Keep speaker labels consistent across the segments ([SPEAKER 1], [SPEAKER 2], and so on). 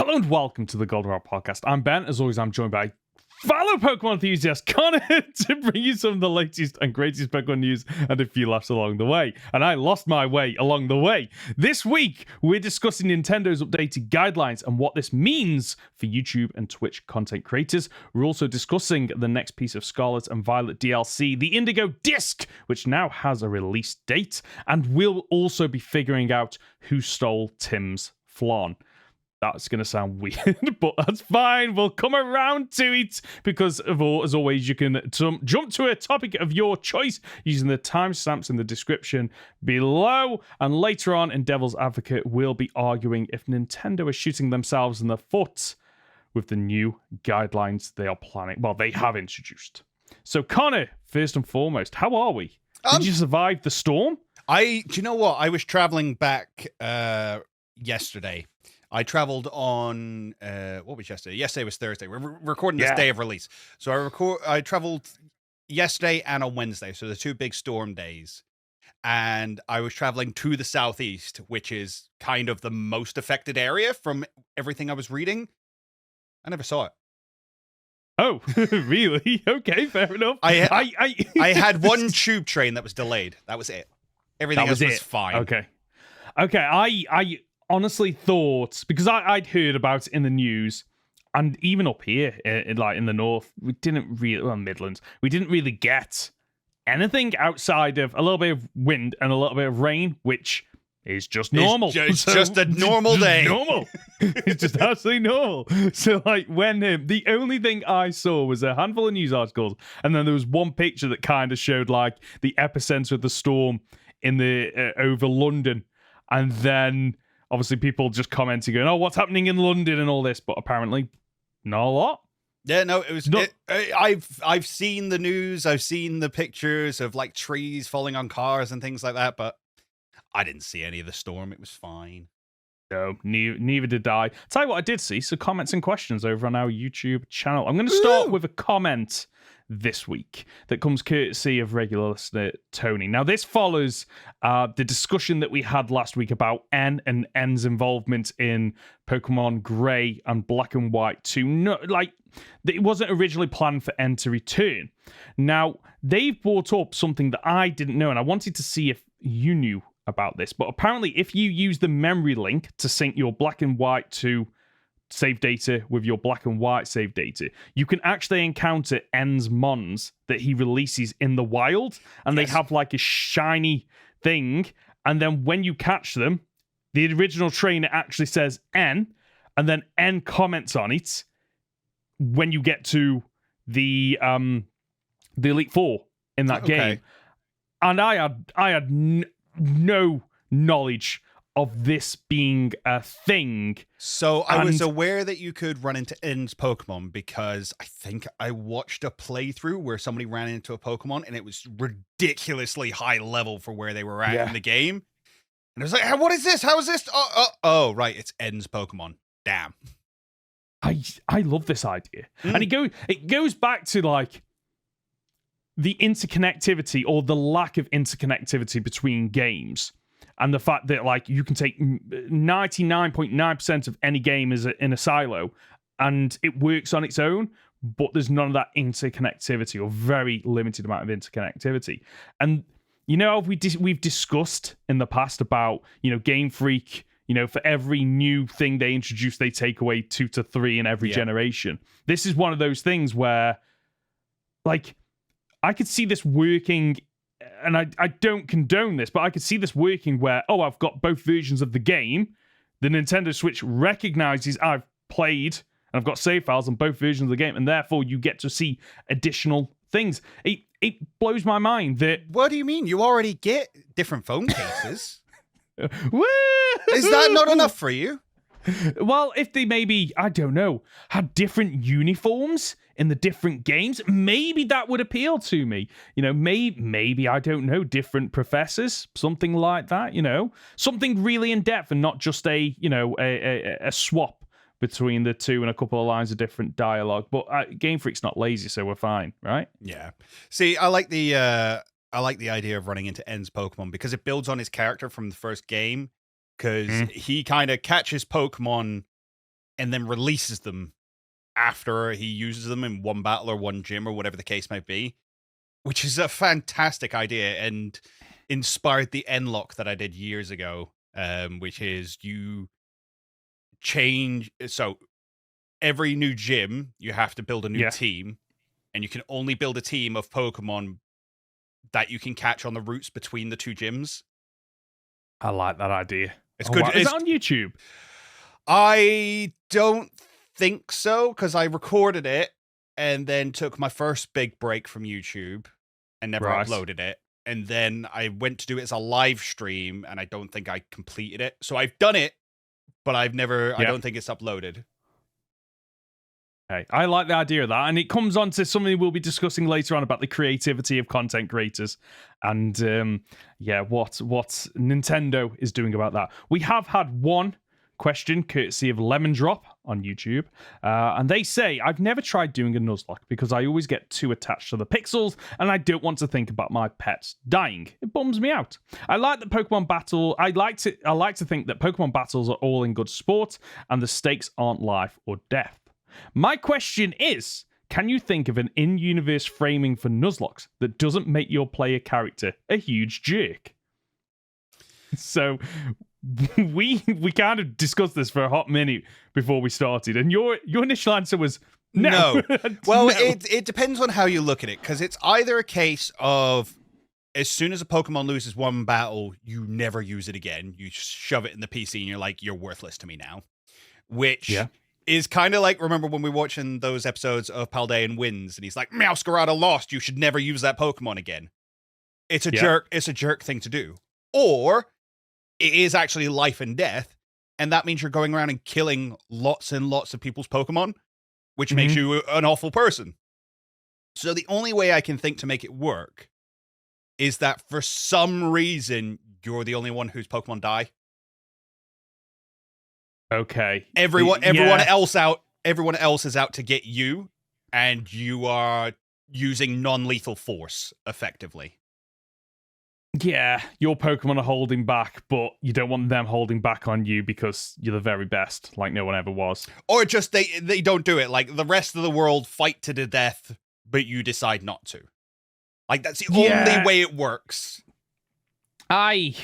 [SPEAKER 1] Hello and welcome to the Goldenrod Podcast. I'm Ben. As always, I'm joined by fellow Pokemon enthusiast Conor to bring you some of the latest and greatest Pokemon news and a few laughs along the way. And I lost my way along the way. This week, we're discussing Nintendo's updated guidelines and what this means for YouTube and Twitch content creators. We're also discussing the next piece of Scarlet and Violet DLC, the Indigo Disk, which now has a release date. And we'll also be figuring out who stole Tim's Flan. That's going to sound weird, but that's fine. We'll come around to it because, as always, you can jump to a topic of your choice using the timestamps in the description below. And later on in Devil's Advocate, we'll be arguing if Nintendo is shooting themselves in the foot with the new guidelines they are planning. Well, they have introduced. So, Conor, first and foremost, how are we? Did you survive the storm?
[SPEAKER 2] Do you know what? I was traveling back yesterday. I traveled on, what was yesterday? Yesterday was Thursday. We're recording this day of release. So I traveled yesterday and on Wednesday. So the two big storm days. And I was traveling to the southeast, which is kind of the most affected area from everything I was reading. I never saw it.
[SPEAKER 1] Oh, really? Okay, fair enough.
[SPEAKER 2] I had one tube train that was delayed. That was it. Everything else was fine.
[SPEAKER 1] Okay. I honestly thought, because I'd heard about it in the news, and even up here, in the north, we didn't really, well, Midlands, we didn't really get anything outside of a little bit of wind and a little bit of rain, which is just normal.
[SPEAKER 2] It's just a normal day.
[SPEAKER 1] Normal. It's just absolutely normal. So, when the only thing I saw was a handful of news articles, and then there was one picture that kind of showed, the epicenter of the storm in the over London, and then obviously people just commenting, going, "Oh, what's happening in London and all this?" But apparently, not a lot.
[SPEAKER 2] Yeah, no, it was. I've seen the news. I've seen the pictures of trees falling on cars and things like that, but I didn't see any of the storm. It was fine.
[SPEAKER 1] No, neither did I. Tell you what, I did see some comments and questions over on our YouTube channel. I'm going to start with a comment this week that comes courtesy of regular listener Tony. Now, this follows the discussion that we had last week about N and N's involvement in Pokemon Grey and Black and White 2. No, it wasn't originally planned for N to return. Now, they've brought up something that I didn't know, and I wanted to see if you knew about this. But apparently, if you use the memory link to sync your Black and White 2 save data with your Black and White save data, you can actually encounter N's mons that he releases in the wild, and they have a shiny thing, and then when you catch them, the original trainer actually says N, and then N comments on it when you get to the Elite Four in that game. And I had no knowledge of this being a thing.
[SPEAKER 2] So I was aware that you could run into N's Pokemon because I think I watched a playthrough where somebody ran into a Pokemon and it was ridiculously high level for where they were at in the game. And I was like, "Hey, what is this? How is this? Oh, right, it's N's Pokemon. Damn."
[SPEAKER 1] I love this idea. And it goes back to the interconnectivity or the lack of interconnectivity between games. And the fact that, you can take 99.9% of any game in a silo and it works on its own, but there's none of that interconnectivity or very limited amount of interconnectivity. And, we've discussed in the past about, Gamefreak, for every new thing they introduce, they take away 2 to 3 in every generation. This is one of those things where, I could see this working, and I don't condone this, but I could see this working where, I've got both versions of the game. The Nintendo Switch recognizes I've played and I've got save files on both versions of the game, and therefore you get to see additional things. It blows my mind that...
[SPEAKER 2] What do you mean? You already get different phone cases.
[SPEAKER 1] Woo!
[SPEAKER 2] Is that not enough for you?
[SPEAKER 1] Well, if they maybe, I don't know, had different uniforms in the different games, maybe that would appeal to me. Maybe I don't know, different professors, something like that, something really in depth and not just a swap between the two and a couple of lines of different dialogue. But Game Freak's not lazy, so we're fine, right?
[SPEAKER 2] Yeah. See, I like the idea of running into N's Pokemon because it builds on his character from the first game. Because he kind of catches Pokemon and then releases them after he uses them in one battle or one gym or whatever the case might be, which is a fantastic idea and inspired the N-lock that I did years ago, which is you change. So every new gym, you have to build a new team, and you can only build a team of Pokemon that you can catch on the routes between the two gyms.
[SPEAKER 1] I like that idea.
[SPEAKER 2] It's good.
[SPEAKER 1] Wow. Is that on YouTube?
[SPEAKER 2] I don't think so, because I recorded it and then took my first big break from YouTube and never uploaded it. And then I went to do it as a live stream, and I don't think I completed it. So I've done it, but I don't think it's uploaded.
[SPEAKER 1] Okay. I like the idea of that, and it comes on to something we'll be discussing later on about the creativity of content creators and what Nintendo is doing about that. We have had one question courtesy of Lemon Drop on YouTube, and they say, I've never tried doing a nuzlocke because I always get too attached to the pixels and I don't want to think about my pets dying. It bums me out. I like to think that Pokemon battles are all in good sport and the stakes aren't life or death. My question is, can you think of an in-universe framing for nuzlocks that doesn't make your player character a huge jerk? So we kind of discussed this for a hot minute before we started, and your initial answer was no.
[SPEAKER 2] Well,
[SPEAKER 1] no.
[SPEAKER 2] It depends on how you look at it, because it's either a case of as soon as a Pokemon loses one battle, you never use it again. You shove it in the PC and you're like, you're worthless to me now. Which is kind of like, remember when we were watching those episodes of Paldean Wins, and he's like, Meowscarada lost, you should never use that Pokemon again. It's a jerk. It's a jerk thing to do. Or it is actually life and death, and that means you're going around and killing lots and lots of people's Pokemon, which makes you an awful person. So the only way I can think to make it work is that for some reason, you're the only one whose Pokemon die.
[SPEAKER 1] Okay.
[SPEAKER 2] Everyone else is out to get you, and you are using non-lethal force effectively.
[SPEAKER 1] Yeah, your Pokemon are holding back, but you don't want them holding back on you because you're the very best, like no one ever was.
[SPEAKER 2] Or just they don't do it. Like the rest of the world fight to the death, but you decide not to. Like that's the only way it works.
[SPEAKER 1] I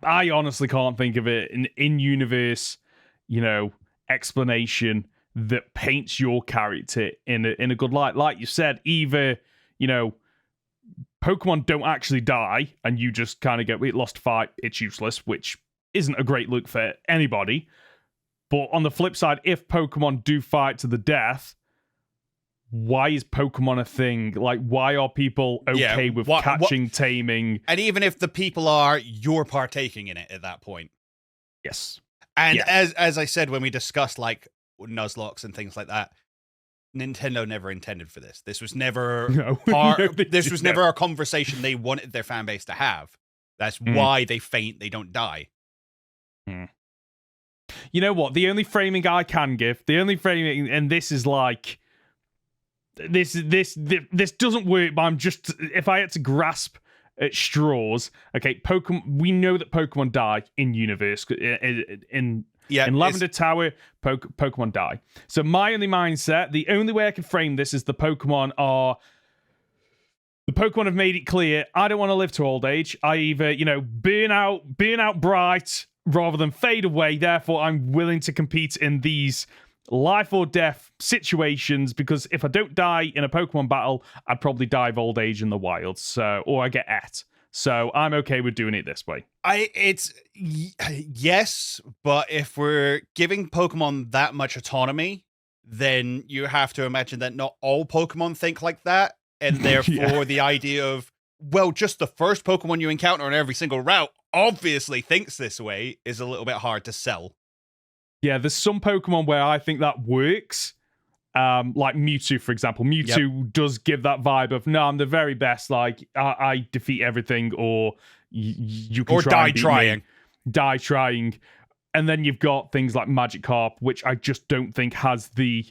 [SPEAKER 1] honestly can't think of it an in-universe, explanation that paints your character in a good light. Like you said, either, Pokemon don't actually die and you just kind of get, it lost a fight, it's useless, which isn't a great look for anybody. But on the flip side, if Pokemon do fight to the death, why is Pokemon a thing? Like, why are people okay with catching, taming?
[SPEAKER 2] And even if the people are, you're partaking in it at that point.
[SPEAKER 1] Yes.
[SPEAKER 2] And as I said when we discussed like nuzlocks and things like that, Nintendo never intended for this. This was never never a conversation they wanted their fan base to have. That's why they faint, they don't die.
[SPEAKER 1] You know what? The only framing I can give, and this is like, this doesn't work, but I'm just, if I had to grasp at straws, okay, Pokemon, we know that Pokemon die in universe, in Lavender Tower, Pokemon die. So my only mindset, the only way I can frame this is the Pokemon have made it clear, I don't want to live to old age. I either, burn out bright rather than fade away. Therefore, I'm willing to compete in these life or death situations, because if I don't die in a Pokemon battle, I'd probably die of old age in the wild. Or I get et. So I'm okay with doing it this way.
[SPEAKER 2] Yes, but if we're giving Pokemon that much autonomy, then you have to imagine that not all Pokemon think like that, and therefore the idea of, well, just the first Pokemon you encounter on every single route obviously thinks this way is a little bit hard to sell.
[SPEAKER 1] Yeah, there's some Pokemon where I think that works. Like Mewtwo, for example. Mewtwo does give that vibe of, no, I'm the very best. Like, I defeat everything, or you can
[SPEAKER 2] die trying.
[SPEAKER 1] Die trying. And then you've got things like Magikarp, which I just don't think has the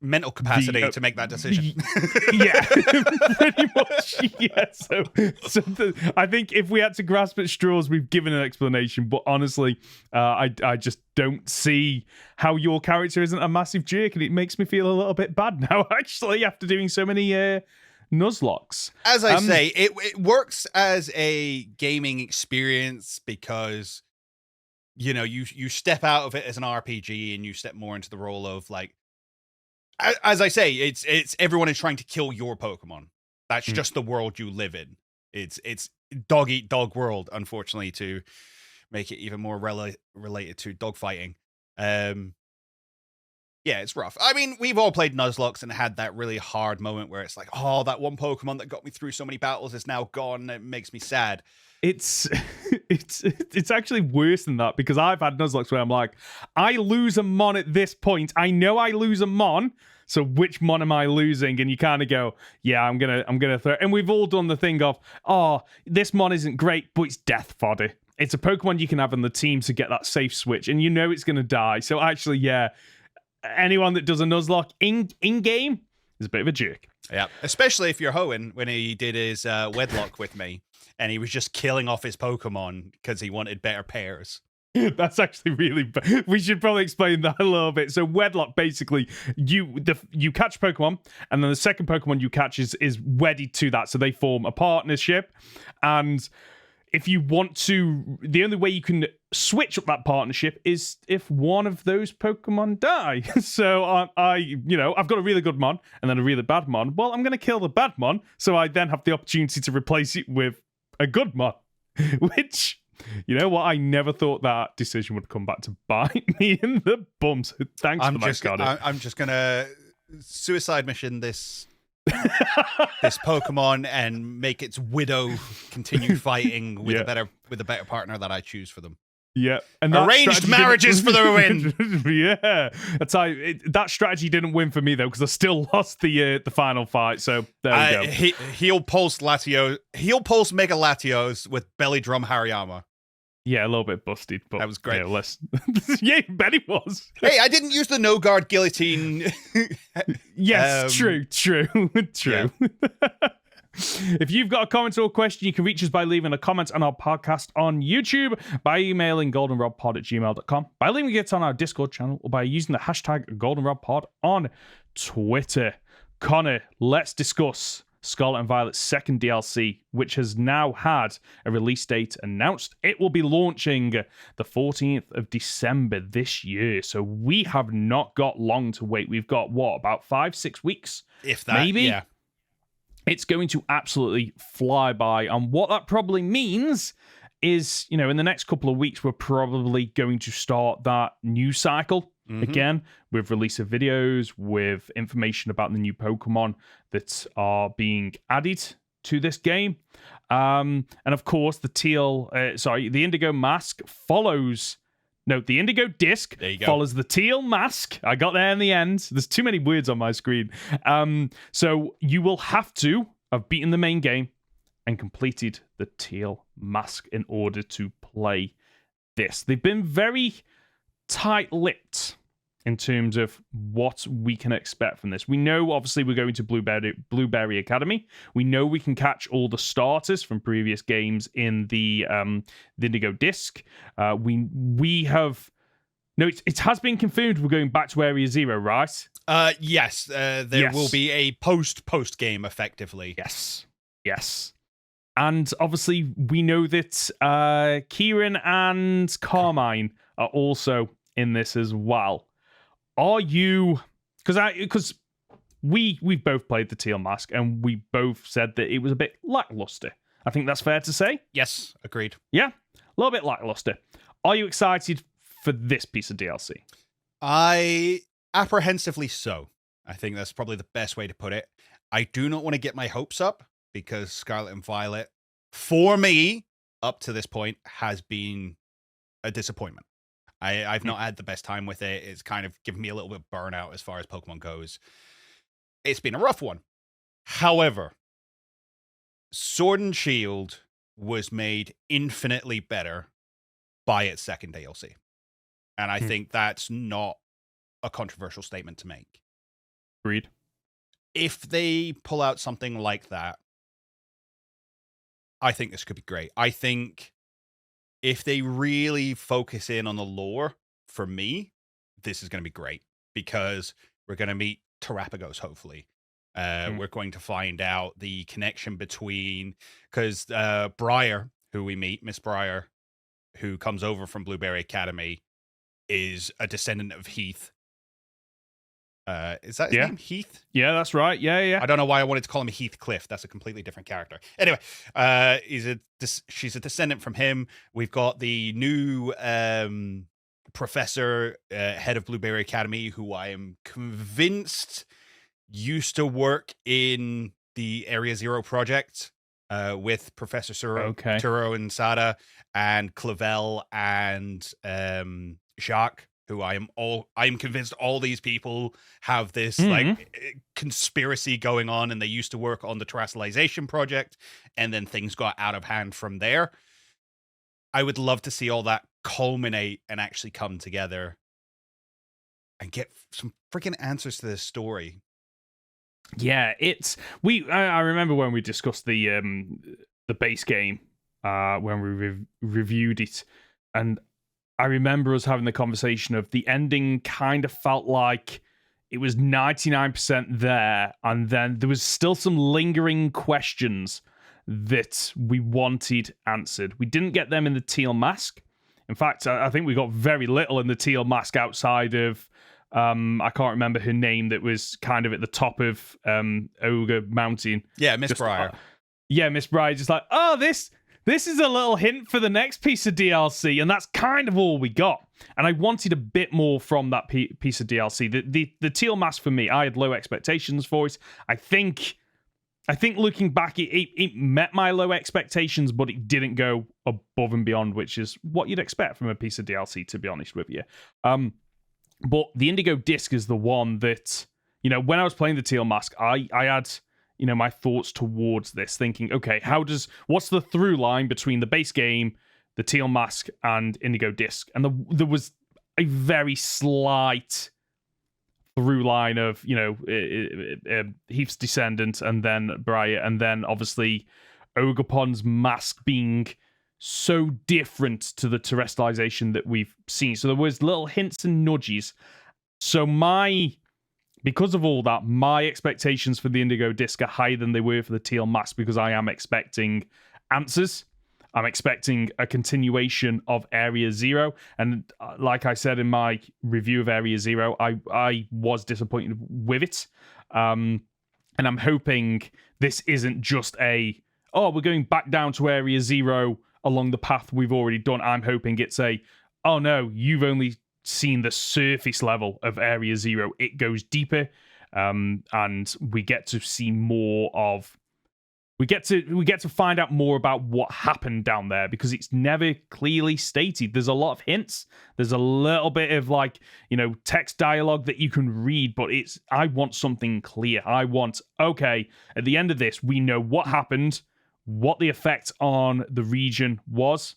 [SPEAKER 2] mental capacity to make that decision.
[SPEAKER 1] Yeah, pretty much. Yeah. So I think if we had to grasp at straws, we've given an explanation. But honestly, I just don't see how your character isn't a massive jerk, and it makes me feel a little bit bad now. Actually, after doing so many nuzlocks.
[SPEAKER 2] As I say, it works as a gaming experience because you step out of it as an RPG and you step more into the role of like. As I say, it's everyone is trying to kill your Pokemon. That's just the world you live in. It's dog eat dog world, unfortunately, to make it even more related to dog fighting. Yeah, it's rough. I mean, we've all played Nuzlocke and had that really hard moment where it's like, oh, that one Pokemon that got me through so many battles is now gone. It makes me sad.
[SPEAKER 1] It's actually worse than that because I've had Nuzlocke where I'm like, I lose a Mon at this point. I know I lose a Mon. So which Mon am I losing? And you kind of go, yeah, I'm gonna throw. And we've all done the thing of, oh, this Mon isn't great, but it's death fodder. It's a Pokemon you can have on the team to get that safe switch, and you know it's gonna die. So actually, yeah, anyone that does a Nuzlocke in game is a bit of a jerk.
[SPEAKER 2] Yeah, especially if you're Hoenn when he did his wedlock with me, and he was just killing off his Pokemon because he wanted better pairs.
[SPEAKER 1] That's actually really bad. We should probably explain that a little bit. So wedlock, basically, you catch Pokemon, and then the second Pokemon you catch is wedded to that, so they form a partnership. And if you want to, the only way you can switch up that partnership is if one of those Pokemon die. So I've got a really good Mon and then a really bad Mon. Well, I'm going to kill the bad Mon, so I then have the opportunity to replace it with a good Mon, which. You know what? I never thought that decision would come back to bite me in the bum. So thanks for that, Conor.
[SPEAKER 2] I'm just gonna suicide mission this Pokemon and make its widow continue fighting with a better partner that I choose for them.
[SPEAKER 1] Yeah, and
[SPEAKER 2] arranged marriages for the win.
[SPEAKER 1] Yeah, that strategy didn't win for me though because I still lost the final fight. So there we go.
[SPEAKER 2] He'll pulse Mega Latios with belly drum Hariyama.
[SPEAKER 1] Yeah, a little bit busted, but
[SPEAKER 2] that was great.
[SPEAKER 1] Yeah, yeah, bet it was.
[SPEAKER 2] Hey, I didn't use the no guard guillotine.
[SPEAKER 1] Yes, true. Yeah. If you've got a comment or a question, you can reach us by leaving a comment on our podcast on YouTube, by emailing goldenrodpod@gmail.com, by leaving it on our Discord channel, or by using the hashtag goldenrodpod on Twitter. Conor, let's discuss Scarlet and Violet's second DLC, which has now had a release date announced. It will be launching the 14th of December this year. So we have not got long to wait. We've got, about 5-6 weeks?
[SPEAKER 2] If that,
[SPEAKER 1] maybe?
[SPEAKER 2] Yeah.
[SPEAKER 1] It's going to absolutely fly by. And what that probably means is, in the next couple of weeks, we're probably going to start that news cycle again with release of videos, with information about the new Pokemon that are being added to this game. And of course, the Indigo Mask follows... No, the Indigo Disk follows the teal mask. I got there in the end. There's too many words on my screen. So you will have to have beaten the main game and completed the teal mask in order to play this. They've been very tight-lipped in terms of what we can expect from this. We know, obviously, we're going to Blueberry Academy. We know we can catch all the starters from previous games in the Indigo Disk. We have... No, it has been confirmed we're going back to Area Zero, right?
[SPEAKER 2] Yes. There will be a post game, effectively.
[SPEAKER 1] Yes. And obviously, we know that Kieran and Carmine are also in this as well. Are you... Because we've both played the Teal Mask, and we both said that it was a bit lackluster. I think that's fair to say.
[SPEAKER 2] Yes, agreed.
[SPEAKER 1] Yeah, a little bit lackluster. Are you excited for this piece of DLC?
[SPEAKER 2] Apprehensively so. I think that's probably the best way to put it. I do not want to get my hopes up, because Scarlet and Violet, for me, up to this point, has been a disappointment. I've not had the best time with it. It's kind of given me a little bit of burnout as far as Pokemon goes. It's been a rough one. However, Sword and Shield was made infinitely better by its second DLC. And I think that's not a controversial statement to make.
[SPEAKER 1] Agreed.
[SPEAKER 2] If they pull out something like that, I think this could be great. I think if they really focus in on the lore, for me, this is going to be great because we're going to meet Terrapagos, hopefully. We're going to find out the connection between, because Briar, who we meet, Miss Briar, who comes over from Blueberry Academy, is a descendant of Heath. Is that his name? Heath?
[SPEAKER 1] Yeah, that's right. Yeah.
[SPEAKER 2] I don't know why I wanted to call him Heathcliff. That's a completely different character. Anyway, she's a descendant from him. We've got the new professor, head of Blueberry Academy, who I am convinced used to work in the Area Zero project with Professor Turo and Sada and Clavel and Jacques. Who I'm convinced all these people have this like conspiracy going on, and they used to work on the terrestrialization project, and then things got out of hand from there. I would love to see all that culminate and actually come together and get some freaking answers to this story.
[SPEAKER 1] Yeah, I remember when we discussed the base game when we reviewed it, and I remember us having the conversation of the ending kind of felt like it was 99% there, and then there was still some lingering questions that we wanted answered. We didn't get them in the Teal Mask. In fact, I think we got very little in the Teal Mask outside of I can't remember her name, that was kind of at the top of Ogre Mountain.
[SPEAKER 2] Yeah, Miss Briar.
[SPEAKER 1] Miss Briar, just like, oh, this is a little hint for the next piece of DLC, and that's kind of all we got. And I wanted a bit more from that piece of DLC. The Teal Mask, for me, I had low expectations for it. I think looking back, it met my low expectations, but it didn't go above and beyond, which is what you'd expect from a piece of DLC, to be honest with you. But the Indigo Disk is the one that, when I was playing the Teal Mask, I had my thoughts towards this, thinking, okay, what's the through line between the base game, the Teal Mask, and Indigo Disk? And there was a very slight through line of, Heath's descendant, and then Briar, and then obviously Ogerpon's mask being so different to the terrestrialization that we've seen. So there was little hints and nudges. So because of all that, my expectations for the Indigo Disk are higher than they were for the Teal Mask, because I am expecting answers. I'm expecting a continuation of Area Zero. And like I said in my review of Area Zero, I was disappointed with it. And I'm hoping this isn't just we're going back down to Area Zero along the path we've already done. I'm hoping it's oh no, you've only seen the surface level of Area Zero. It goes deeper, and we get to see more of. We get to find out more about what happened down there, because it's never clearly stated. There's a lot of hints. There's a little bit of text dialogue that you can read, but I want something clear. I want, okay, at the end of this, we know what happened, what the effect on the region was,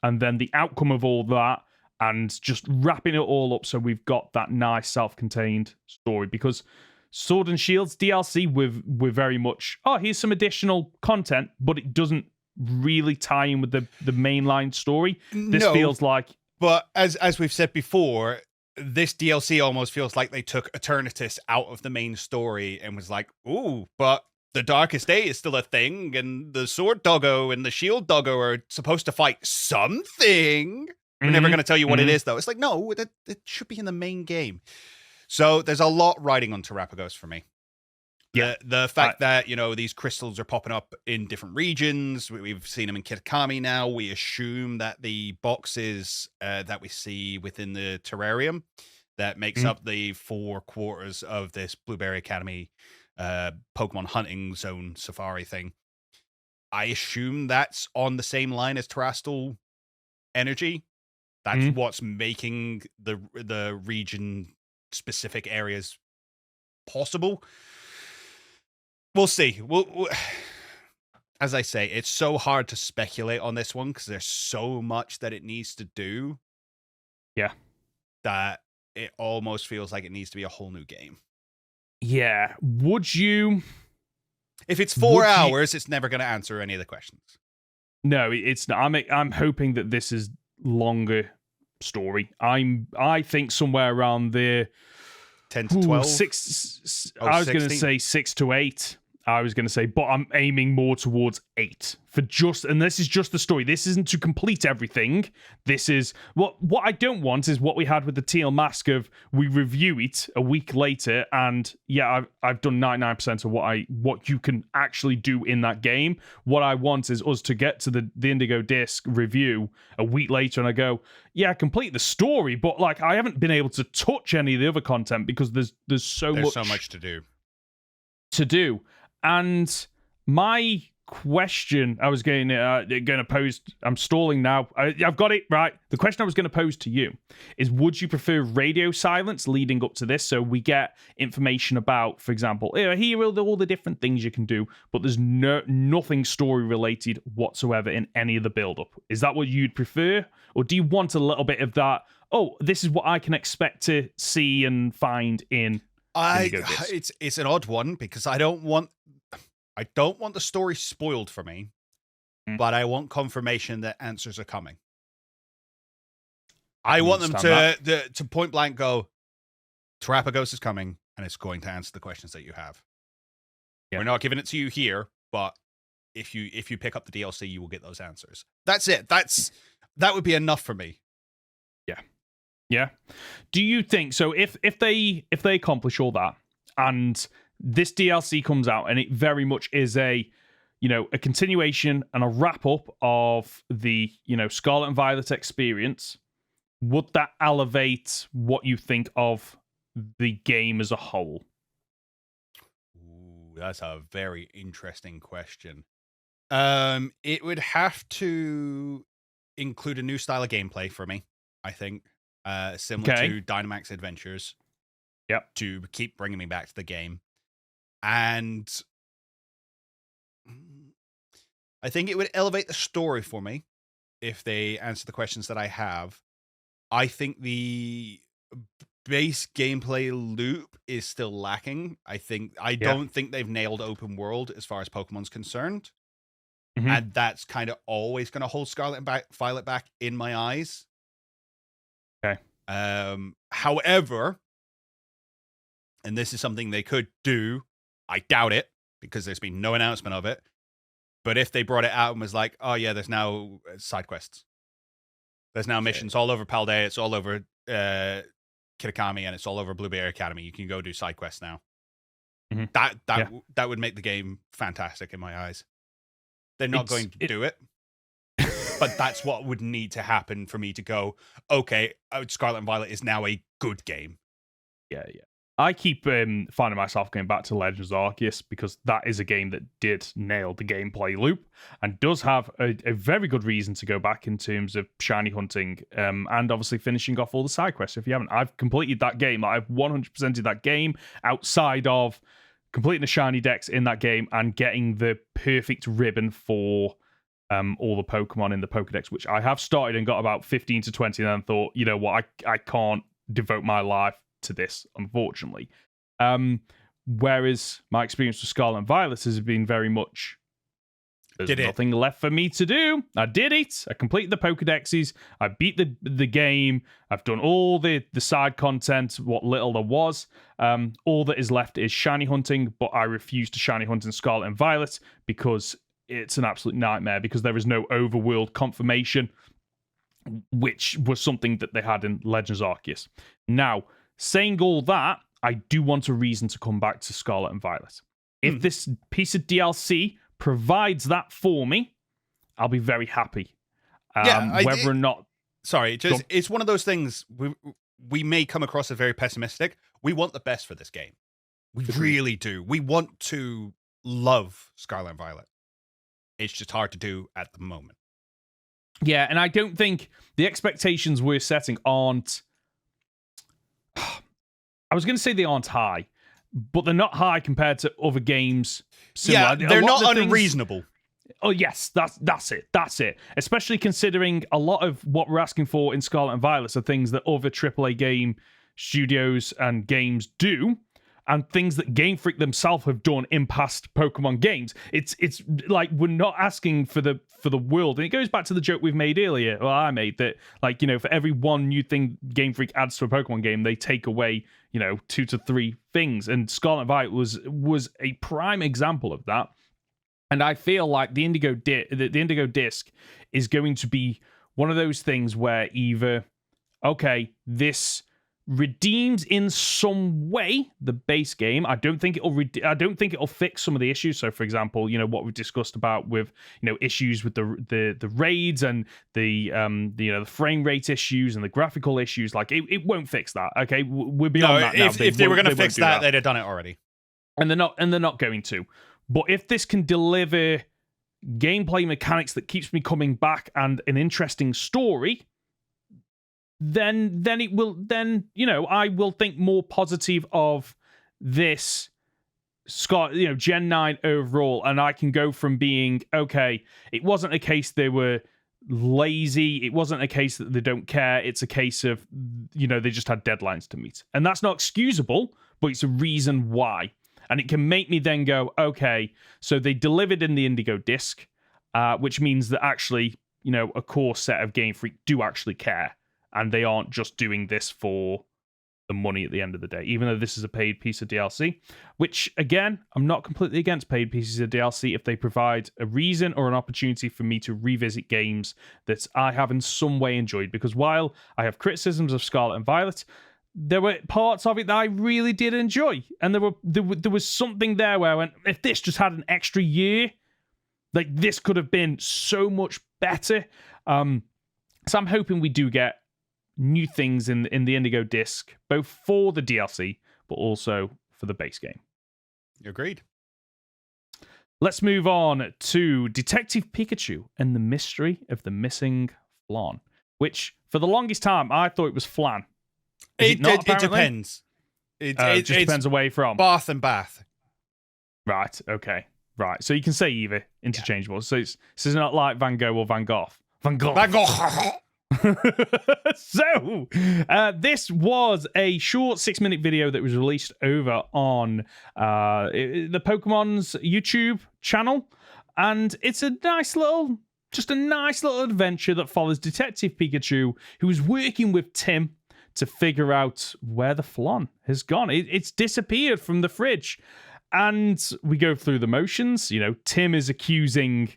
[SPEAKER 1] and then the outcome of all that, and just wrapping it all up so we've got that nice self-contained story. Because Sword and Shield's DLC, we're very much, here's some additional content, but it doesn't really tie in with the mainline story. This feels like...
[SPEAKER 2] But as we've said before, this DLC almost feels like they took Eternatus out of the main story and was like, ooh, but the Darkest Day is still a thing, and the Sword Doggo and the Shield Doggo are supposed to fight something. We're never going to tell you what it is, though. It's like, no, it should be in the main game. So there's a lot riding on Terrapagos for me. Yeah, the fact that, these crystals are popping up in different regions. We've seen them in Kitakami now. We assume that the boxes that we see within the terrarium that makes up the 4 quarters of this Blueberry Academy Pokemon hunting zone safari thing, I assume that's on the same line as terrestrial energy. That's what's making the region specific areas possible. We'll see. We'll, as I say, it's so hard to speculate on this one because there's so much that it needs to do.
[SPEAKER 1] Yeah.
[SPEAKER 2] That it almost feels like it needs to be a whole new game.
[SPEAKER 1] Yeah. Would you?
[SPEAKER 2] If it's 4 hours, it's never going to answer any of the questions.
[SPEAKER 1] No, it's not. I'm hoping that this is longer story. I think somewhere around the
[SPEAKER 2] 10 to 12?
[SPEAKER 1] I was going to say 6 to 8. I was going to say, but I'm aiming more towards 8 for just, and this is just the story. This isn't to complete everything. This is what I don't want is what we had with the Teal Mask of we review it a week later, and yeah, I've done 99% of what you can actually do in that game. What I want is us to get to the Indigo Disk review a week later, and I go, yeah, I complete the story, but like I haven't been able to touch any of the other content because there's so much
[SPEAKER 2] to do.
[SPEAKER 1] And my question I was going to pose, I'm stalling now. I've got it right. The question I was going to pose to you is, would you prefer radio silence leading up to this? So we get information about, for example, here are all the different things you can do, but there's nothing story related whatsoever in any of the build up. Is that what you'd prefer? Or do you want a little bit of that? Oh, this is what I can expect to see and find in Indigo Disk.
[SPEAKER 2] It's an odd one because I don't want the story spoiled for me, but I want confirmation that answers are coming. I want them to point blank go, Terapagos is coming, and it's going to answer the questions that you have. Yeah. We're not giving it to you here, but if you pick up the DLC, you will get those answers. That's it. That would be enough for me.
[SPEAKER 1] Yeah. Yeah. Do you think so? If they accomplish all that and this DLC comes out and it very much is a continuation and a wrap up of the, Scarlet and Violet experience, would that elevate what you think of the game as a whole?
[SPEAKER 2] Ooh, that's a very interesting question. It would have to include a new style of gameplay for me, I think. Similar to Dynamax Adventures.
[SPEAKER 1] Yep.
[SPEAKER 2] To keep bringing me back to the game. And I think it would elevate the story for me if they answer the questions that I have. I think the base gameplay loop is still lacking. I don't think they've nailed open world as far as Pokemon's concerned. Mm-hmm. And that's kind of always going to hold Scarlet and Violet back in my eyes.
[SPEAKER 1] Okay.
[SPEAKER 2] However, and this is something they could do, I doubt it, because there's been no announcement of it. But if they brought it out and was like, oh yeah, there's now side quests. There's now missions all over Paldea, it's all over Kitakami, and it's all over Blueberry Academy. You can go do side quests now. Mm-hmm. That would make the game fantastic in my eyes. They're not going to do it. But that's what would need to happen for me to go, okay, Scarlet and Violet is now a good game.
[SPEAKER 1] Yeah. I keep finding myself going back to Legends Arceus because that is a game that did nail the gameplay loop and does have a very good reason to go back in terms of shiny hunting and obviously finishing off all the side quests. If you haven't, I've completed that game. I've 100%ed that game outside of completing the shiny decks in that game and getting the perfect ribbon for all the Pokemon in the Pokedex, which I have started and got about 15 to 20 and then thought, you know what, I can't devote my life to this, unfortunately. Whereas my experience with Scarlet and Violet has been very much, there's nothing left for me to do. I did it. I completed the Pokedexes. I beat the game. I've done all the side content, what little there was. All that is left is shiny hunting, but I refuse to shiny hunt in Scarlet and Violet because it's an absolute nightmare because there is no overworld confirmation, which was something that they had in Legends Arceus. Now, saying all that, I do want a reason to come back to Scarlet and Violet. If this piece of DLC provides that for me, I'll be very happy. Whether or not...
[SPEAKER 2] Sorry, it's one of those things, we may come across as very pessimistic. We want the best for this game. We really do. We want to love Scarlet and Violet. It's just hard to do at the moment.
[SPEAKER 1] Yeah, and I don't think the expectations we're setting aren't... I was going to say they aren't high, but they're not high compared to other games similar.
[SPEAKER 2] Yeah, they're not unreasonable.
[SPEAKER 1] Oh, yes, that's it. Especially considering a lot of what we're asking for in Scarlet and Violet are things that other AAA game studios and games do. and things that Game Freak themselves have done in past Pokemon games. It's like we're not asking for the world, and it goes back to the joke we've made earlier. Well, I made that, like, you know, for every one new thing Game Freak adds to a Pokemon game, they take away, you know, 2 to 3 things, and Scarlet and Violet was a prime example of that. And I feel like the Indigo Disk is going to be one of those things where either, okay, this redeems in some way the base game. I don't think it'll fix some of the issues. So, for example, you know, what we've discussed about with, you know, issues with the raids and the you know, the frame rate issues and the graphical issues. Like, it won't fix that. Okay, we're beyond that now.
[SPEAKER 2] If they were going to fix that, they'd have done it already.
[SPEAKER 1] And they're not going to. But if this can deliver gameplay mechanics that keeps me coming back and an interesting story, then it will, then, you know, I will think more positive of this Gen 9 overall, and I can go from being, okay, it wasn't a case they were lazy, it wasn't a case that they don't care, it's a case of, you know, they just had deadlines to meet. And that's not excusable, but it's a reason why. And it can make me then go, okay, so they delivered in the Indigo Disk, which means that actually, you know, a core set of Game Freak do actually care. And they aren't just doing this for the money at the end of the day, even though this is a paid piece of DLC, which, again, I'm not completely against paid pieces of DLC if they provide a reason or an opportunity for me to revisit games that I have in some way enjoyed. Because while I have criticisms of Scarlet and Violet, there were parts of it that I really did enjoy. And there was something there where I went, if this just had an extra year, like, this could have been so much better. So I'm hoping we do get new things in the Indigo Disk, both for the DLC, but also for the base game.
[SPEAKER 2] Agreed.
[SPEAKER 1] Let's move on to Detective Pikachu and the Mystery of the Missing Flan, which, for the longest time, I thought it was Flan. It
[SPEAKER 2] depends.
[SPEAKER 1] It just depends away from.
[SPEAKER 2] Bath and Bath. Right,
[SPEAKER 1] okay. Right, so you can say either, interchangeable. Yeah. So this is not like Van Gogh or Van Gogh. Van Gogh.
[SPEAKER 2] Van Gogh.
[SPEAKER 1] So, this was a short 6-minute video that was released over on the Pokemon's YouTube channel, and it's a nice little adventure that follows Detective Pikachu, who is working with Tim to figure out where the Flan has gone. It's disappeared from the fridge, and we go through the motions. You know, Tim is accusing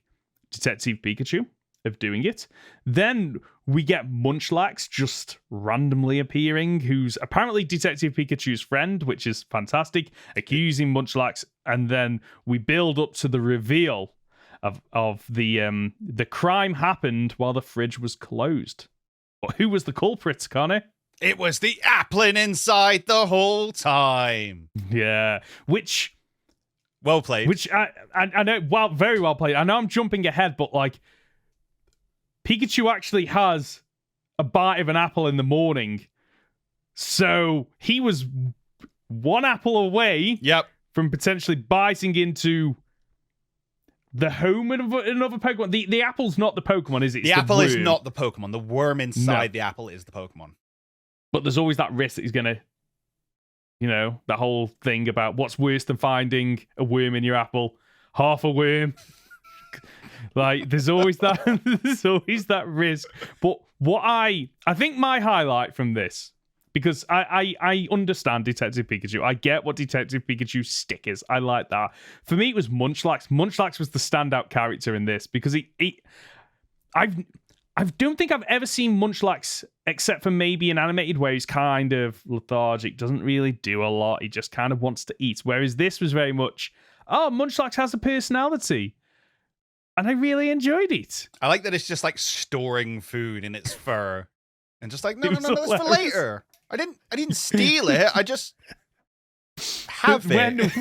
[SPEAKER 1] Detective Pikachu of doing it. Then we get Munchlax just randomly appearing, who's apparently Detective Pikachu's friend, which is fantastic, accusing Munchlax, and then we build up to the reveal of the crime happened while the fridge was closed. But who was the culprit, Conor?
[SPEAKER 2] It was the Applin inside the whole time.
[SPEAKER 1] Yeah, which...
[SPEAKER 2] Well played.
[SPEAKER 1] Which I know, well, very well played. I know I'm jumping ahead, but, like, Pikachu actually has a bite of an apple in the morning. So he was one apple away from potentially biting into the home of another Pokemon. The apple's not the Pokemon, is it?
[SPEAKER 2] The apple is not the Pokemon. The worm inside the apple is the Pokemon.
[SPEAKER 1] But there's always that risk that he's going to, you know, that whole thing about what's worse than finding a worm in your apple. Half a worm. Like, there's always that risk. But what I think my highlight from this, because I understand Detective Pikachu. I get what Detective Pikachu's stick is. I like that. For me, it was Munchlax. Munchlax was the standout character in this because I don't think I've ever seen Munchlax except for maybe an animated where he's kind of lethargic, doesn't really do a lot. He just kind of wants to eat. Whereas this was very much, oh, Munchlax has a personality. And I really enjoyed it.
[SPEAKER 2] I like that it's just like storing food in its fur. And just like, no, that's for later. I didn't steal it. I just have it.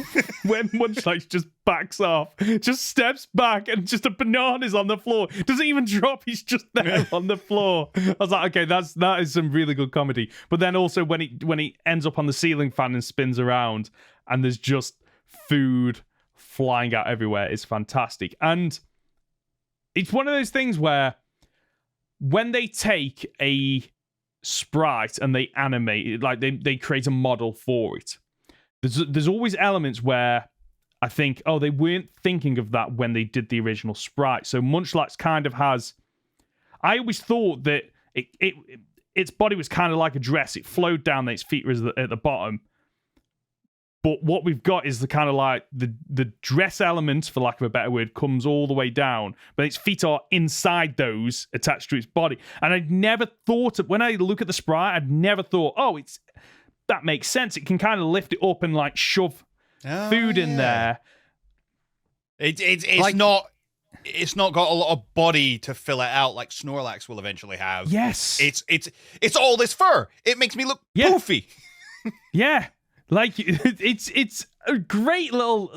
[SPEAKER 1] When Munchlax just backs off, just steps back, and just a banana's on the floor. Doesn't even drop, he's just there on the floor. I was like, okay, that is some really good comedy. But then also when he ends up on the ceiling fan and spins around, and there's just food flying out everywhere, it's fantastic. And it's one of those things where when they take a sprite and they animate it, like they create a model for it, there's always elements where I think, oh, they weren't thinking of that when they did the original sprite. So Munchlax kind of has. I always thought that its body was kind of like a dress. It flowed down, its feet were at the bottom. But what we've got is the kind of like the dress element, for lack of a better word, comes all the way down, but its feet are inside those attached to its body. And I'd never thought when I look at the sprite, I'd never thought, oh, that makes sense. It can kind of lift it up and like shove food in there.
[SPEAKER 2] It's like, not. It's not got a lot of body to fill it out like Snorlax will eventually have.
[SPEAKER 1] Yes,
[SPEAKER 2] it's all this fur. It makes me look poofy.
[SPEAKER 1] Yeah. Like it's a great little,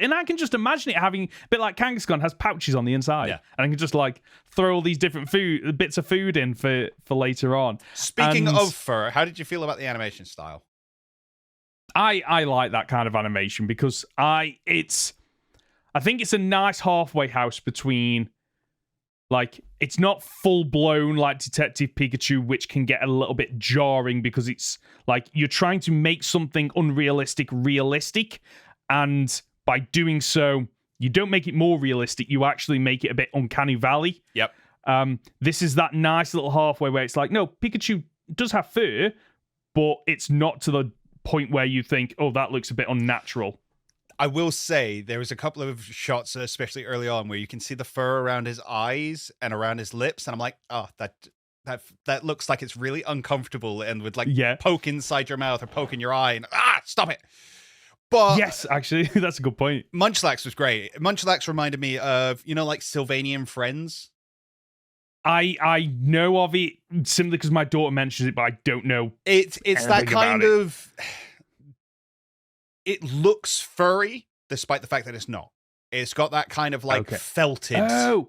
[SPEAKER 1] and I can just imagine it having a bit like Kangaskhan has pouches on the inside, and I can just like throw all these different bits of food in for later on.
[SPEAKER 2] Speaking of fur, how did you feel about the animation style?
[SPEAKER 1] I like that kind of animation because I think it's a nice halfway house between. Like, it's not full-blown like Detective Pikachu, which can get a little bit jarring because it's like you're trying to make something unrealistic realistic, and by doing so, you don't make it more realistic, you actually make it a bit uncanny valley.
[SPEAKER 2] Yep.
[SPEAKER 1] This is that nice little halfway where it's like, no, Pikachu does have fur, but it's not to the point where you think, oh, that looks a bit unnatural.
[SPEAKER 2] I will say there was a couple of shots, especially early on, where you can see the fur around his eyes and around his lips, and I'm like, oh, that looks like it's really uncomfortable and would like poke inside your mouth or poke in your eye, and stop it. But
[SPEAKER 1] yes, actually, that's a good point.
[SPEAKER 2] Munchlax was great. Munchlax reminded me of, like Sylvanian Friends.
[SPEAKER 1] I know of it simply because my daughter mentions it, but I don't know.
[SPEAKER 2] It's that kind of. It looks furry, despite the fact that it's not. It's got that kind of like felted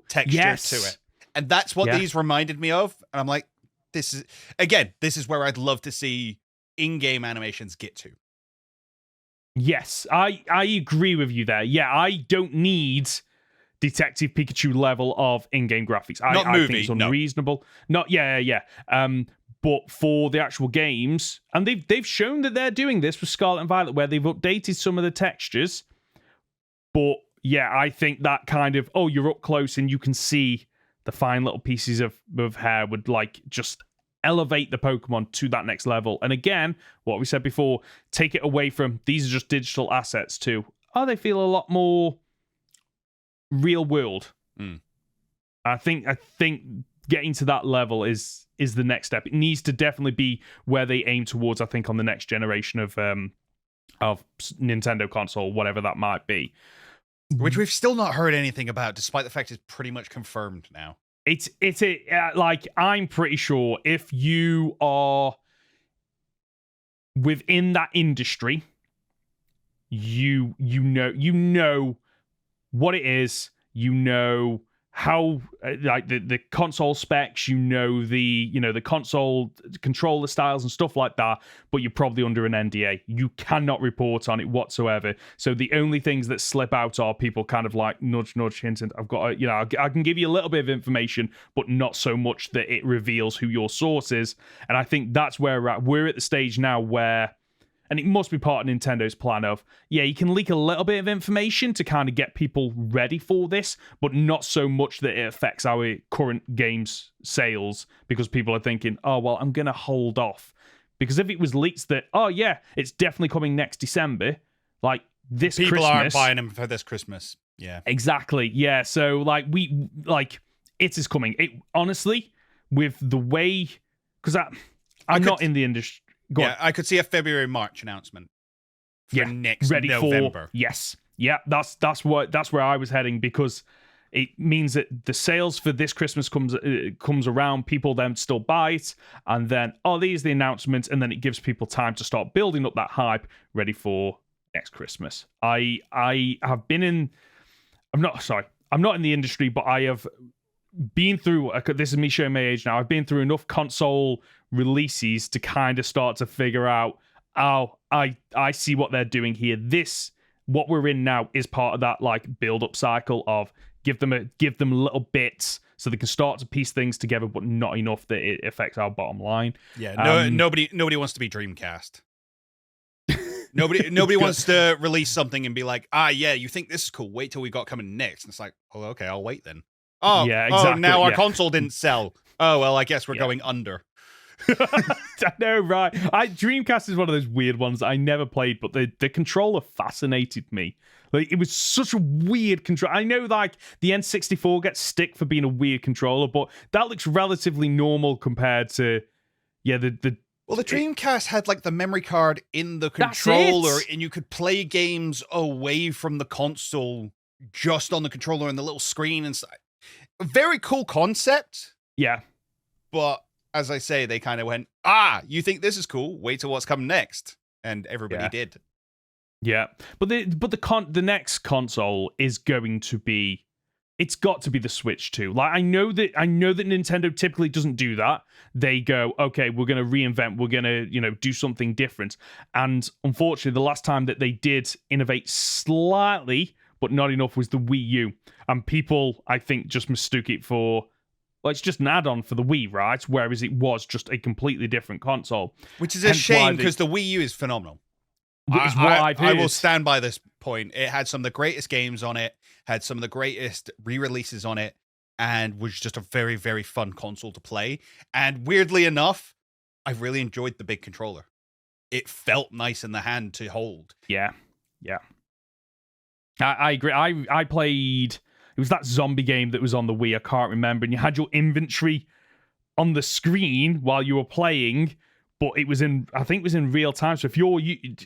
[SPEAKER 2] texture to it. And that's what these reminded me of. And I'm like, this is where I'd love to see in-game animations get to.
[SPEAKER 1] Yes, I agree with you there. Yeah, I don't need Detective Pikachu level of in-game graphics. I think it's unreasonable.
[SPEAKER 2] No.
[SPEAKER 1] But for the actual games, and they've shown that they're doing this with Scarlet and Violet, where they've updated some of the textures. But yeah, I think that kind of, you're up close and you can see the fine little pieces of hair would like just elevate the Pokemon to that next level. And again, what we said before, take it away from these are just digital assets to, they feel a lot more real world. I think getting to that level is the next step. It needs to definitely be where they aim towards, I think, on the next generation of Nintendo console, whatever that might be.
[SPEAKER 2] Which we've still not heard anything about, despite the fact it's pretty much confirmed now.
[SPEAKER 1] Like, I'm pretty sure if you are within that industry, you know what it is, how like the console specs, the console controller styles and stuff like that, but you're probably under an NDA. You cannot report on it whatsoever. So the only things that slip out are people kind of like nudge, hint, I've got I can give you a little bit of information, but not so much that it reveals who your source is. And I think that's where we're at the stage now where, and it must be part of Nintendo's plan of, you can leak a little bit of information to kind of get people ready for this, but not so much that it affects our current games sales, because people are thinking, I'm going to hold off. Because if it was leaked that, it's definitely coming next December, like this
[SPEAKER 2] people
[SPEAKER 1] Christmas.
[SPEAKER 2] People aren't buying them for this Christmas. Yeah.
[SPEAKER 1] Exactly. Yeah. So it is coming. It honestly, with the way, because I'm not in the industry.
[SPEAKER 2] I could see a February-March announcement for next
[SPEAKER 1] ready
[SPEAKER 2] November.
[SPEAKER 1] That's where I was heading, because it means that the sales for this Christmas comes around, people then still buy it, and then these are the announcements, and then it gives people time to start building up that hype ready for next Christmas. I have been in. I'm not in the industry, but I have been through. This is me showing my age now. I've been through enough console releases to kind of start to figure out, I see what they're doing here. What we're in now is part of that like build up cycle of give them little bits so they can start to piece things together, but not enough that it affects our bottom line.
[SPEAKER 2] Yeah, nobody wants to be Dreamcast. Nobody wants to release something and be like, yeah, you think this is cool. Wait till we got coming next. And it's like, oh, okay, I'll wait then. Oh,
[SPEAKER 1] yeah, exactly.
[SPEAKER 2] Now our console didn't sell. Oh, well, I guess we're going under.
[SPEAKER 1] I know, right? Dreamcast is one of those weird ones that I never played, but the controller fascinated me. Like, it was such a weird control. I know, like, the N64 gets stick for being a weird controller, but that looks relatively normal compared to,
[SPEAKER 2] Well, the Dreamcast had, like, the memory card in the controller, and you could play games away from the console just on the controller and the little screen and stuff. A very cool concept.
[SPEAKER 1] Yeah.
[SPEAKER 2] But, as I say, they kind of went, you think this is cool? Wait till what's coming next. And everybody did.
[SPEAKER 1] Yeah. But the next console is going to be... It's got to be the Switch too. Like, I know that Nintendo typically doesn't do that. They go, okay, we're going to reinvent, we're going to, do something different. And unfortunately, the last time that they did innovate slightly, but not enough, was the Wii U. And people, I think, just mistook it for, well, it's just an add-on for the Wii, right? Whereas it was just a completely different console.
[SPEAKER 2] Which is a shame, because the Wii U is phenomenal. I will stand by this point. It had some of the greatest games on it, had some of the greatest re-releases on it, and was just a very, very fun console to play. And weirdly enough, I really enjoyed the big controller. It felt nice in the hand to hold.
[SPEAKER 1] Yeah. I agree. I played... It was that zombie game that was on the Wii, I can't remember, and you had your inventory on the screen while you were playing, but I think it was in real time. So if you're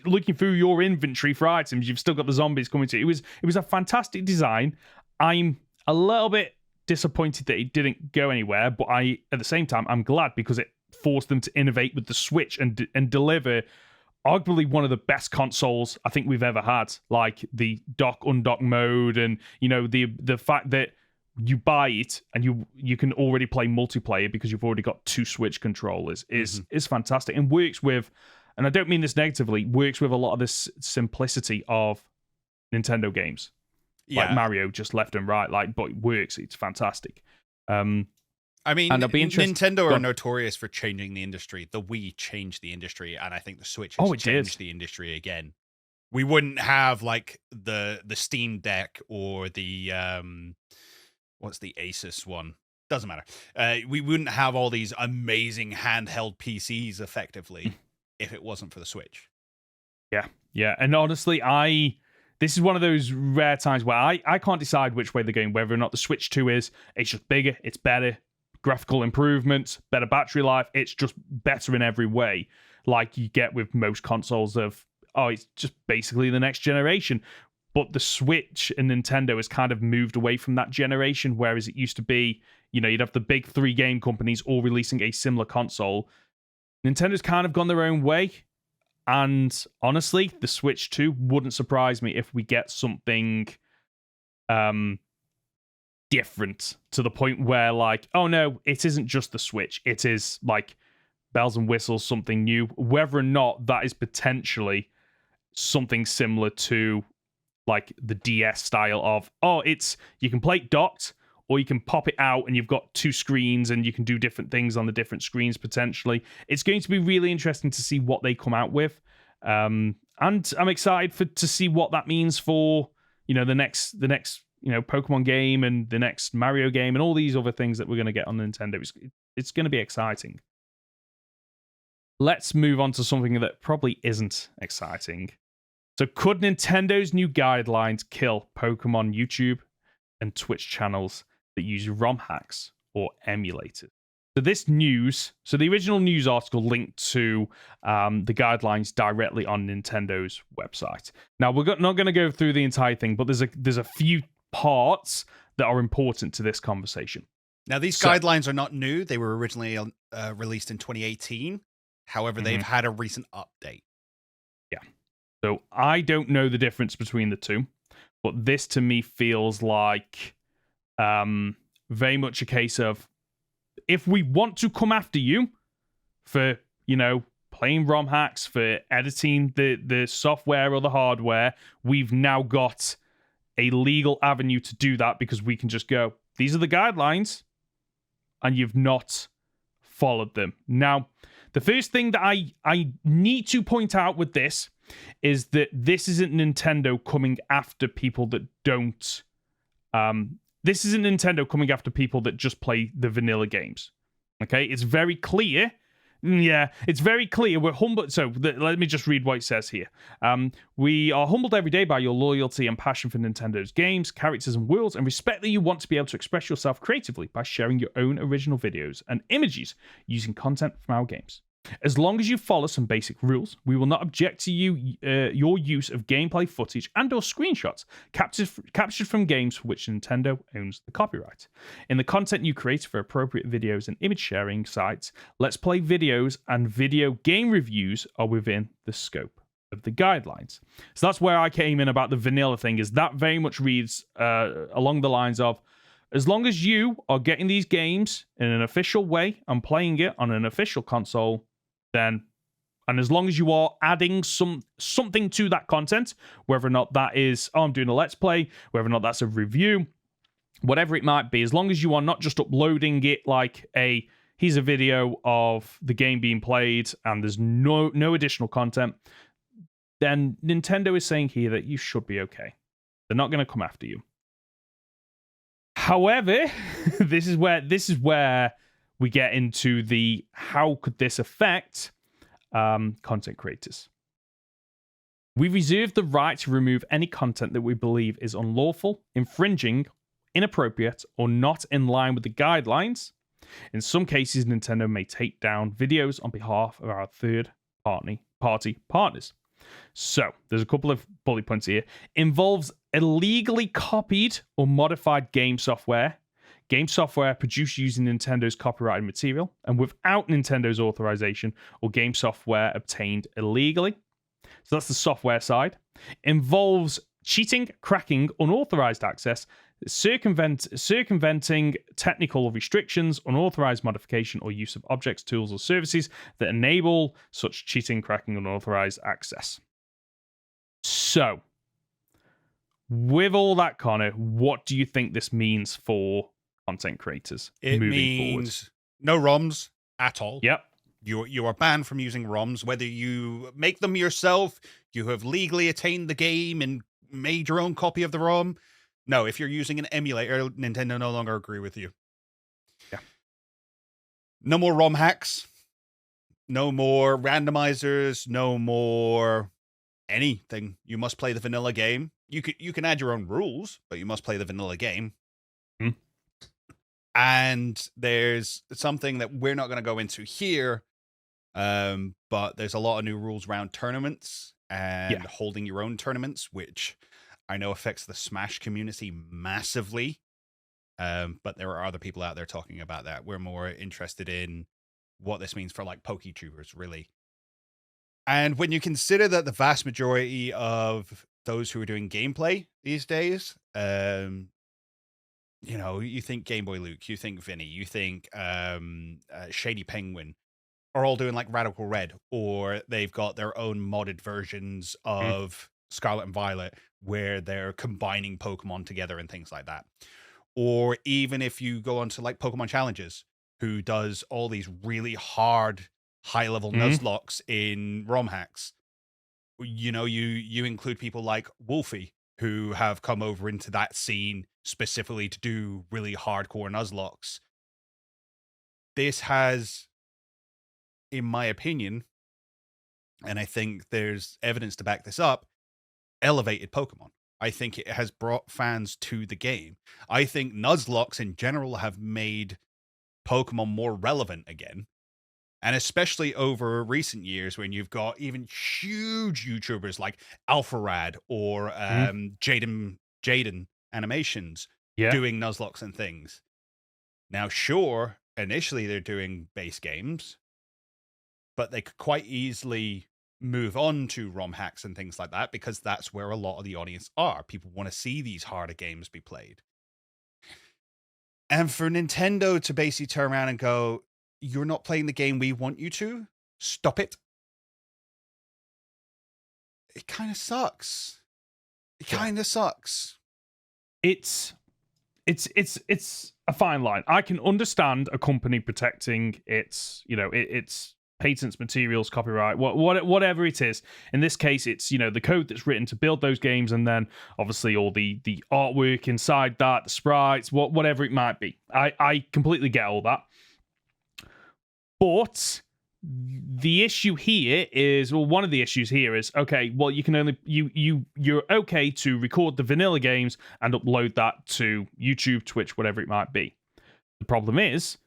[SPEAKER 1] looking through your inventory for items, you've still got the zombies coming to you. It was a fantastic design. I'm a little bit disappointed that it didn't go anywhere, but at the same time, I'm glad, because it forced them to innovate with the Switch and deliver arguably one of the best consoles I think we've ever had. Like the dock-undock mode, and the fact that you buy it and you can already play multiplayer because you've already got 2 Switch controllers is fantastic, and works with, and I don't mean this negatively, works with a lot of this simplicity of Nintendo games. Yeah. Like Mario, just left and right, but it works. It's fantastic.
[SPEAKER 2] I mean, Nintendo are notorious for changing the industry. The Wii changed the industry, and I think the Switch has changed the industry again. We wouldn't have like the Steam Deck or the what's the Asus one? Doesn't matter. We wouldn't have all these amazing handheld PCs effectively if it wasn't for the Switch.
[SPEAKER 1] Yeah. And honestly, this is one of those rare times where I can't decide which way they're going, whether or not the Switch 2 is. It's just bigger, it's better, graphical improvements, better battery life. It's just better in every way, like you get with most consoles of, it's just basically the next generation. But the Switch and Nintendo has kind of moved away from that generation, whereas it used to be, you'd have the big 3 game companies all releasing a similar console. Nintendo's kind of gone their own way. And honestly, the Switch 2 wouldn't surprise me if we get something different, to the point where, like, oh no, it isn't just the Switch. It is like bells and whistles, something new. Whether or not that is potentially something similar to like the DS style of, you can play it docked, or you can pop it out and you've got 2 screens and you can do different things on the different screens potentially. It's going to be really interesting to see what they come out with. And I'm excited to see what that means for, the next Pokemon game and the next Mario game and all these other things that we're going to get on Nintendo. It's going to be exciting. Let's move on to something that probably isn't exciting. So could Nintendo's new guidelines kill Pokemon YouTube and Twitch channels that use ROM hacks or emulators? So the original news article linked to the guidelines directly on Nintendo's website. Now, we're not going to go through the entire thing, but there's a few parts that are important to this conversation.
[SPEAKER 2] Now, these guidelines are not new. They were originally released in 2018. However, they've had a recent update.
[SPEAKER 1] Yeah. So I don't know the difference between the two, but this to me feels like very much a case of, if we want to come after you for, playing ROM hacks, for editing the software or the hardware, we've now got a legal avenue to do that, because we can just go, these are the guidelines, and you've not followed them. Now, the first thing that I need to point out with this is that this isn't Nintendo coming after people that don't. This isn't Nintendo coming after people that just play the vanilla games. Okay, it's very clear. Yeah, it's very clear. We're humbled. So let me just read what it says here. We are humbled every day by your loyalty and passion for Nintendo's games, characters, and worlds, and respect that you want to be able to express yourself creatively by sharing your own original videos and images using content from our games. As long as you follow some basic rules, we will not object to your use of gameplay footage and or screenshots captured from games for which Nintendo owns the copyright. In the content you create for appropriate videos and image sharing sites, Let's Play videos and video game reviews are within the scope of the guidelines. So that's where I came in about the vanilla thing, is that very much reads along the lines of, as long as you are getting these games in an official way and playing it on an official console, then, and as long as you are adding something to that content, whether or not that is, I'm doing a Let's Play, whether or not that's a review, whatever it might be, as long as you are not just uploading it like here's a video of the game being played and there's no additional content, then Nintendo is saying here that you should be okay. They're not going to come after you. However, this is where we get into the how could this affect content creators. We reserve the right to remove any content that we believe is unlawful, infringing, inappropriate, or not in line with the guidelines. In some cases, Nintendo may take down videos on behalf of our third-party partners. So, there's a couple of bullet points here. Involves illegally copied or modified game software produced using Nintendo's copyrighted material and without Nintendo's authorization, or game software obtained illegally. So that's the software side. Involves cheating, cracking, unauthorized access, circumventing technical restrictions, unauthorized modification or use of objects, tools, or services that enable such cheating, cracking, unauthorized access. So, with all that, Connor, what do you think this means for content creators moving forward?
[SPEAKER 2] No ROMs at all.
[SPEAKER 1] Yep.
[SPEAKER 2] You are banned from using ROMs, whether you make them yourself, you have legally attained the game and made your own copy of the ROM. No, if you're using an emulator, Nintendo no longer agree with you.
[SPEAKER 1] Yeah.
[SPEAKER 2] No more ROM hacks. No more randomizers. No more anything. You must play the vanilla game. You can add your own rules, but you must play the vanilla game.
[SPEAKER 1] Mm.
[SPEAKER 2] And there's something that we're not going to go into here, but there's a lot of new rules around tournaments and holding your own tournaments, which I know affects the Smash community massively. But there are other people out there talking about that. We're more interested in what this means for like PokeTubers, really. And when you consider that the vast majority of those who are doing gameplay these days, you know, you think Game Boy Luke, you think Vinny, you think Shady Penguin are all doing like Radical Red, or they've got their own modded versions of Scarlet and Violet where they're combining Pokemon together and things like that. Or even if you go onto like Pokemon Challenges, who does all these really hard, high-level nuzlocks in ROM hacks. You know, you include people like Wolfie, who have come over into that scene specifically to do really hardcore nuzlocks. This has, in my opinion, and I think there's evidence to back this up, elevated Pokemon. I think it has brought fans to the game. I think nuzlocks in general have made Pokemon more relevant again. And especially over recent years when you've got even huge YouTubers like Alpharad or Jaden Animations doing nuzlocks and things. Now, sure, initially they're doing base games, but they could quite easily move on to ROM hacks and things like that, because that's where a lot of the audience are. People want to see these harder games be played. And for Nintendo to basically turn around and go, you're not playing the game we want you to, stop it. It kind of sucks. It kind of sucks.
[SPEAKER 1] It's a fine line. I can understand a company protecting its, its patents, materials, copyright, whatever it is. In this case, it's the code that's written to build those games, and then obviously all the artwork inside that, the sprites, whatever it might be. I completely get all that, but the issue here is, well, one of the issues here is, okay, well, you can only you're okay to record the vanilla games and upload that to YouTube, Twitch, whatever it might be. The problem is,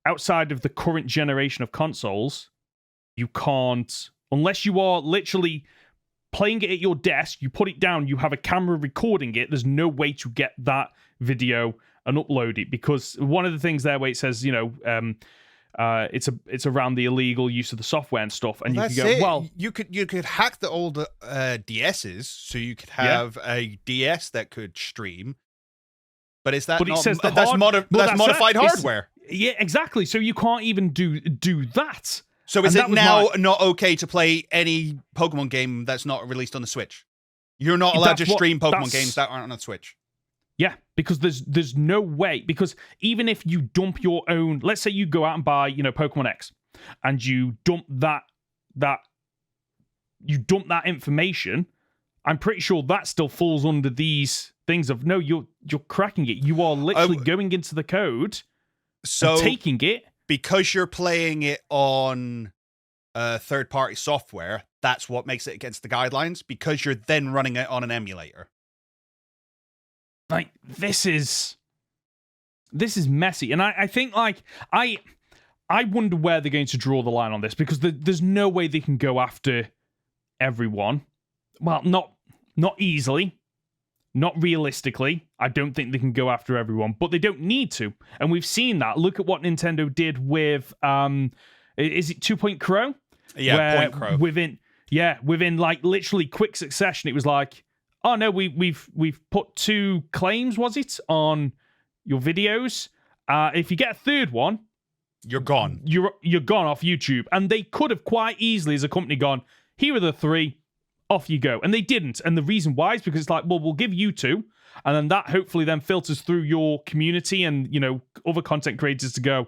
[SPEAKER 1] outside of the current generation of consoles, you can't, unless you are literally playing it at your desk, you put it down, you have a camera recording it, there's no way to get that video and upload it, because one of the things there where it says, it's around the illegal use of the software and stuff, and
[SPEAKER 2] well,
[SPEAKER 1] you can go, well,
[SPEAKER 2] you could hack the old DSs, so you could have a DS that could stream. But is that not? That's modified hardware.
[SPEAKER 1] Yeah, exactly. So you can't even do that.
[SPEAKER 2] So is it now not okay to play any Pokemon game that's not released on the Switch? You're not allowed to stream Pokemon games that aren't on the Switch.
[SPEAKER 1] Yeah, because there's no way. Because even if you dump your own, let's say you go out and buy, Pokemon X, and you dump that information, I'm pretty sure that still falls under these things of, no, you're cracking it. You are literally going into the code, and taking it.
[SPEAKER 2] Because you're playing it on third-party software, that's what makes it against the guidelines, because you're then running it on an emulator.
[SPEAKER 1] Like, this is messy. And I think, like, I wonder where they're going to draw the line on this, because there's no way they can go after everyone. Well, not easily. Not realistically. I don't think they can go after everyone, but they don't need to. And we've seen that. Look at what Nintendo did with, is it 2 Point Crow?
[SPEAKER 2] Yeah, Point Crow.
[SPEAKER 1] Within like literally quick succession, it was like, oh no, we've put 2 claims, was it, on your videos? If you get a third one,
[SPEAKER 2] you're gone.
[SPEAKER 1] You're gone off YouTube. And they could have quite easily, as a company, gone, here are the 3. Off you go. And they didn't. And the reason why is because it's like, well, we'll give you 2. And then that hopefully then filters through your community and, other content creators to go,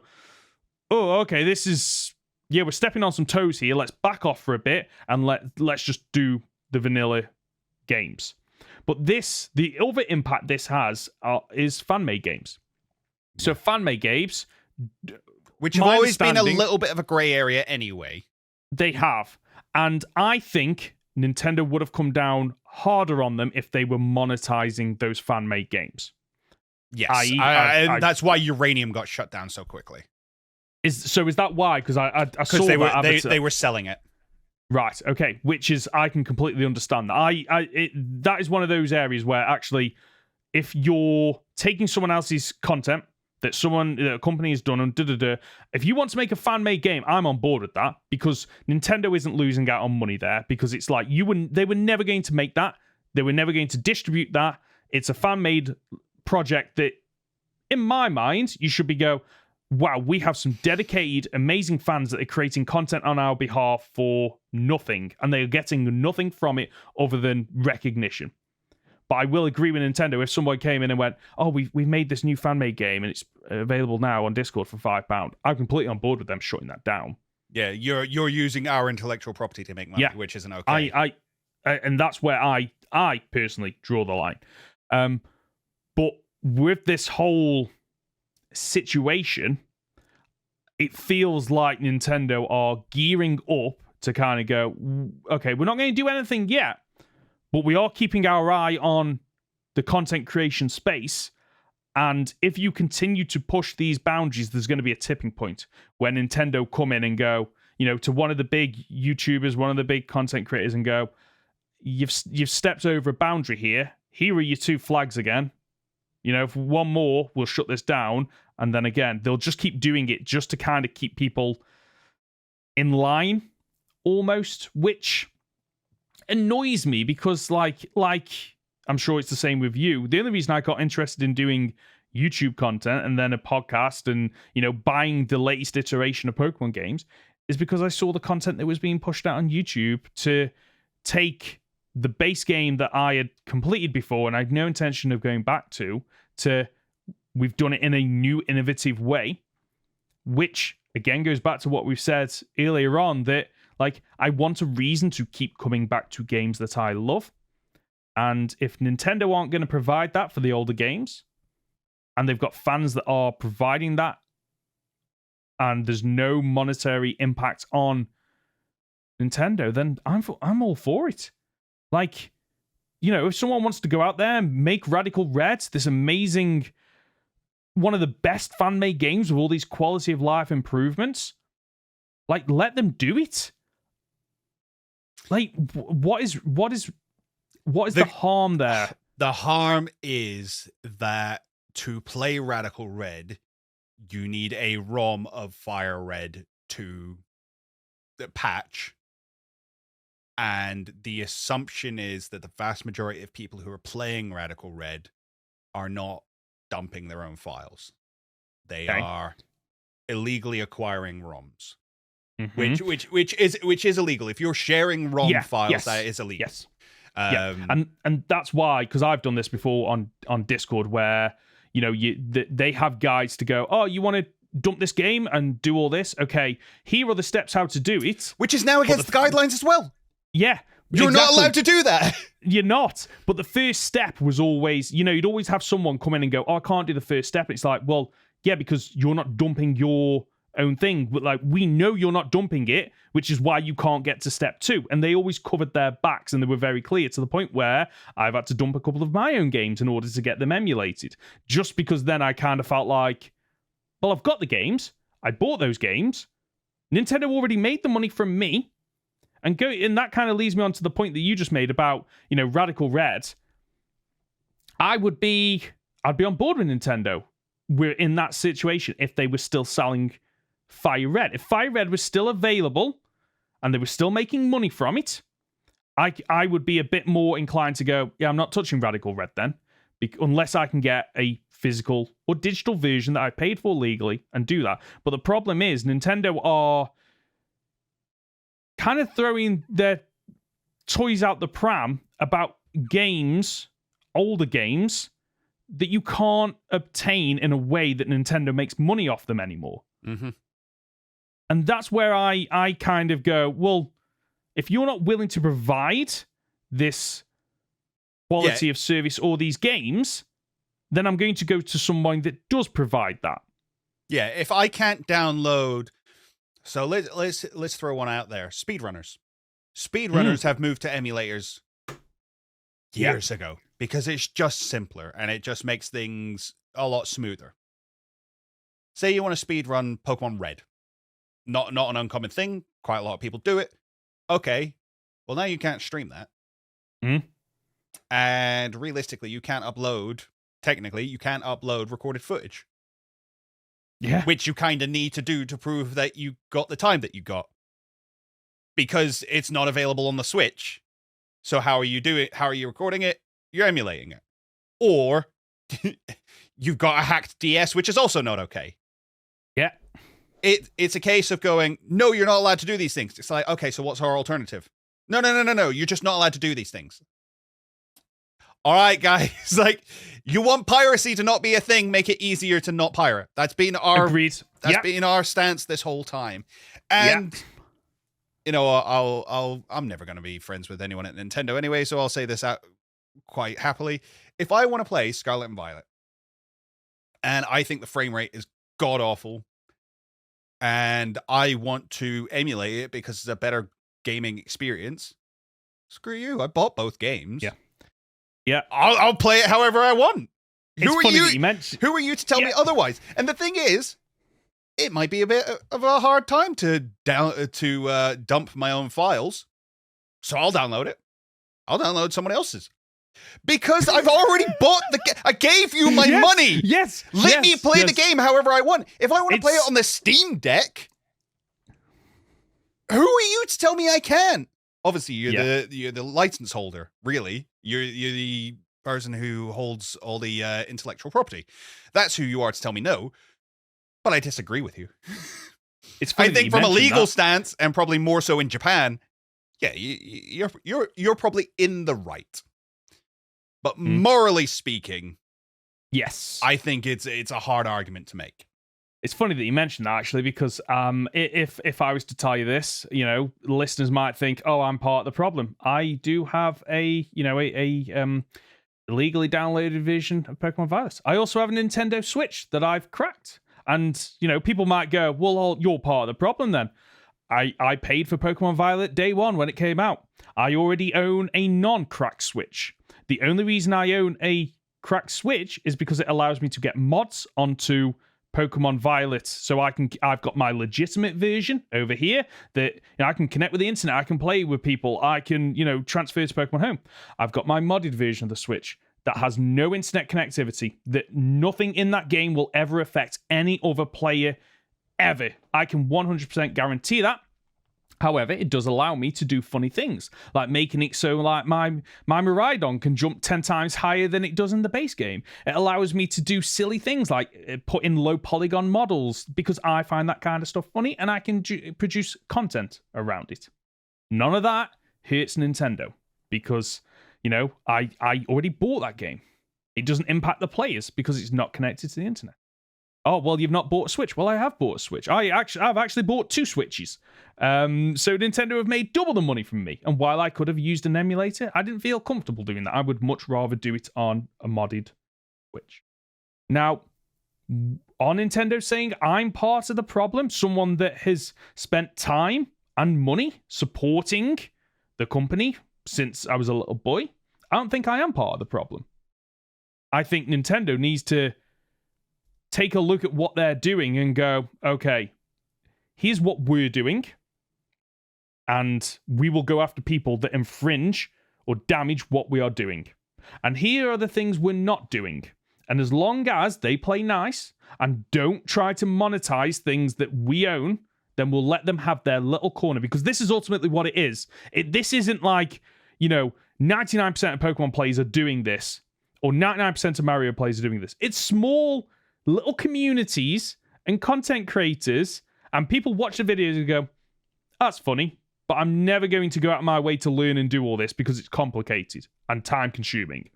[SPEAKER 1] oh, okay, this is, we're stepping on some toes here. Let's back off for a bit and let's just do the vanilla games. But the other impact this has is fan-made games. So fan-made games,
[SPEAKER 2] which have always been a little bit of a grey area anyway.
[SPEAKER 1] They have. And I think Nintendo would have come down harder on them if they were monetizing those fan-made games.
[SPEAKER 2] Yes, that's why Uranium got shut down so quickly.
[SPEAKER 1] Is that why? Because I saw
[SPEAKER 2] they were selling it.
[SPEAKER 1] Right. Okay. Which is, I can completely understand that. That is one of those areas where actually, if you're taking someone else's content that a company has done, and if you want to make a fan-made game, I'm on board with that, because Nintendo isn't losing out on money there, because it's like they were never going to make that. They were never going to distribute that. It's a fan-made project that, in my mind, you should go, wow, we have some dedicated, amazing fans that are creating content on our behalf for nothing, and they are getting nothing from it other than recognition. But I will agree with Nintendo, if someone came in and went, oh, we've made this new fan-made game and it's available now on Discord for £5, I'm completely on board with them shutting that down.
[SPEAKER 2] Yeah, you're using our intellectual property to make money, which isn't okay.
[SPEAKER 1] And that's where I personally draw the line. But with this whole situation, it feels like Nintendo are gearing up to kind of go, okay, we're not going to do anything yet, but we are keeping our eye on the content creation space. And if you continue to push these boundaries, there's going to be a tipping point where Nintendo come in and go, to one of the big YouTubers, one of the big content creators, and go, you've stepped over a boundary here. Here are your 2 flags again. If one more, we'll shut this down. And then again, they'll just keep doing it just to kind of keep people in line, almost, which annoys me, because like I'm sure it's the same with you. The only reason I got interested in doing YouTube content and then a podcast and, buying the latest iteration of Pokemon games is because I saw the content that was being pushed out on YouTube to take the base game that I had completed before and I had no intention of going back to we've done it in a new, innovative way, which again goes back to what we've said earlier on, that like I want a reason to keep coming back to games that I love. And if Nintendo aren't going to provide that for the older games, and they've got fans that are providing that, and there's no monetary impact on Nintendo, then I'm all for it. Like, you know, if someone wants to go out there and make Radical Red this amazing, one of the best fan-made games with all these quality of life improvements, like, let them do it. Like, what is the harm there?
[SPEAKER 2] The harm is that to play Radical Red, you need a ROM of Fire Red to the patch. And the assumption is that the vast majority of people who are playing Radical Red are not dumping their own files. They are illegally acquiring ROMs. Mm-hmm. which is illegal. If you're sharing ROM files, that is illegal.
[SPEAKER 1] Yes. And that's why, because I've done this before on Discord, where you know they have guides to go, oh, you want to dump this game and do all this? Okay, here are the steps how to do it.
[SPEAKER 2] Which is now against the guidelines as well.
[SPEAKER 1] Yeah.
[SPEAKER 2] You're not allowed to do that.
[SPEAKER 1] You're not. But the first step was always, you know, you'd always have someone come in and go, oh, I can't do the first step. It's like, well, yeah, because you're not dumping your own thing. But like, we know you're not dumping it, which is why you can't get to step 2. And they always covered their backs, and they were very clear, to the point where I've had to dump a couple of my own games in order to get them emulated. Just because then I kind of felt like, well, I've got the games. I bought those games. Nintendo already made the money from me. And that kind of leads me on to the point that you just made about, you know, Radical Red. I'd be on board with Nintendo. We're in that situation if they were still selling Fire Red. If Fire Red was still available and they were still making money from it, I would be a bit more inclined to go, yeah, I'm not touching Radical Red then, unless I can get a physical or digital version that I paid for legally and do that. But the problem is Nintendo are kind of throwing their toys out the pram about games, older games, that you can't obtain in a way that Nintendo makes money off them anymore.
[SPEAKER 2] Mm-hmm.
[SPEAKER 1] And that's where I kind of go, well, if you're not willing to provide this quality of service or these games, then I'm going to go to someone that does provide that.
[SPEAKER 2] Yeah, if I can't download... So let's throw one out there. Speedrunners. Speedrunners have moved to emulators years ago because it's just simpler and it just makes things a lot smoother. Say you want to speedrun Pokemon Red. Not an uncommon thing. Quite a lot of people do it. Okay. Well, now you can't stream that. And realistically, you can't upload recorded footage.
[SPEAKER 1] Yeah.
[SPEAKER 2] Which you kind of need to do to prove that you got the time that you got. Because it's not available on the Switch. So how are you recording it? You're emulating it. Or you've got a hacked DS, which is also not okay.
[SPEAKER 1] Yeah.
[SPEAKER 2] It's a case of going, no, you're not allowed to do these things. It's like, okay, so what's our alternative? No. You're just not allowed to do these things. All right, guys. Like, you want piracy to not be a thing, make it easier to not pirate. That's been our
[SPEAKER 1] Agreed.
[SPEAKER 2] That's been our stance this whole time. And you know, I'm never going to be friends with anyone at Nintendo anyway, so I'll say this out quite happily. If I want to play Scarlet and Violet, and I think the frame rate is god awful, and I want to emulate it because it's a better gaming experience, screw you. I bought both games.
[SPEAKER 1] Yeah,
[SPEAKER 2] I'll play it however I want. Who are you to tell me otherwise? And the thing is, it might be a bit of a hard time to dump my own files, so I'll download it. I'll download someone else's because I've already bought I gave you my money.
[SPEAKER 1] Yes,
[SPEAKER 2] let me play the game however I want. If I want to play it on the Steam Deck, who are you to tell me I can? Obviously, you're the license holder. Really, you're the person who holds all the intellectual property. That's who you are to tell me no. But I disagree with you. I think from a legal stance, and probably more so in Japan, you're probably in the right. But morally speaking,
[SPEAKER 1] yes,
[SPEAKER 2] I think it's a hard argument to make.
[SPEAKER 1] It's funny that you mentioned that, actually, because if I was to tell you this, listeners might think, "Oh, I'm part of the problem." I do have a illegally downloaded version of Pokemon Violet. I also have a Nintendo Switch that I've cracked, and people might go, "Well, you're part of the problem then." I paid for Pokemon Violet day one when it came out. I already own a non-cracked Switch. The only reason I own a cracked Switch is because it allows me to get mods onto Pokemon Violet, so I've got my legitimate version over here that I can connect with the internet, I can play with people, I can transfer to Pokemon Home. I've got my modded version of the Switch that has no internet connectivity, that nothing in that game will ever affect any other player ever. I can 100% guarantee that. However, it does allow me to do funny things, like making it so like my Miraidon can jump 10 times higher than it does in the base game. It allows me to do silly things like put in low polygon models because I find that kind of stuff funny and I can produce content around it. None of that hurts Nintendo because, I already bought that game. It doesn't impact the players because it's not connected to the internet. Oh, well, you've not bought a Switch. Well, I have bought a Switch. I've actually bought 2 Switches. So Nintendo have made double the money from me. And while I could have used an emulator, I didn't feel comfortable doing that. I would much rather do it on a modded Switch. Now, are Nintendo saying I'm part of the problem? Someone that has spent time and money supporting the company since I was a little boy? I don't think I am part of the problem. I think Nintendo needs to take a look at what they're doing and go, okay, here's what we're doing, and we will go after people that infringe or damage what we are doing. And here are the things we're not doing. And as long as they play nice and don't try to monetize things that we own, then we'll let them have their little corner, because this is ultimately what it is. This isn't like, 99% of Pokemon players are doing this, or 99% of Mario players are doing this. It's small little communities and content creators, and people watch the videos and go, that's funny, but I'm never going to go out of my way to learn and do all this because it's complicated and time consuming.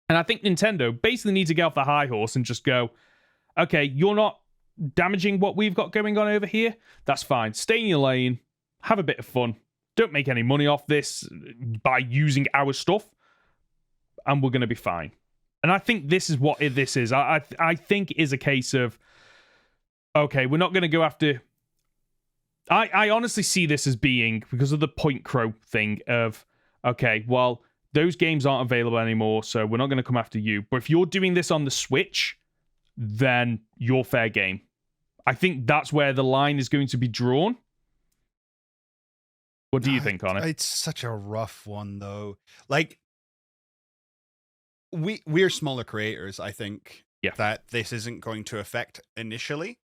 [SPEAKER 1] And I think Nintendo basically needs to get off the high horse and just go, okay, you're not damaging what we've got going on over here. That's fine. Stay in your lane. Have a bit of fun. Don't make any money off this by using our stuff. And we're going to be fine. And I think this is what this is. I think it is a case of, okay, we're not going to go after... I honestly see this as being, because of the point crow thing of, okay, well, those games aren't available anymore, so we're not going to come after you. But if you're doing this on the Switch, then you're fair game. I think that's where the line is going to be drawn. What do you think, Conor?
[SPEAKER 2] It's such a rough one, though. Like, we're smaller creators, I think, that this isn't going to affect initially.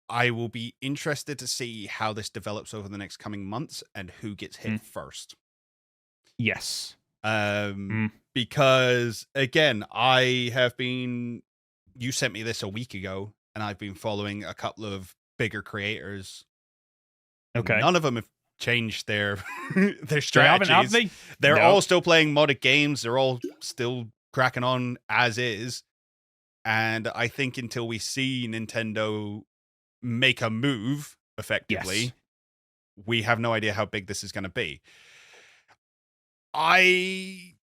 [SPEAKER 2] I will be interested to see how this develops over the next coming months and who gets hit first.
[SPEAKER 1] Yes.
[SPEAKER 2] Because, again, you sent me this a week ago, and I've been following a couple of bigger creators.
[SPEAKER 1] Okay.
[SPEAKER 2] None of them have changed their strategies.
[SPEAKER 1] Have they?
[SPEAKER 2] They're all still playing modded games. They're all still cracking on as is. And I think until we see Nintendo make a move effectively, we have no idea how big this is going to be. I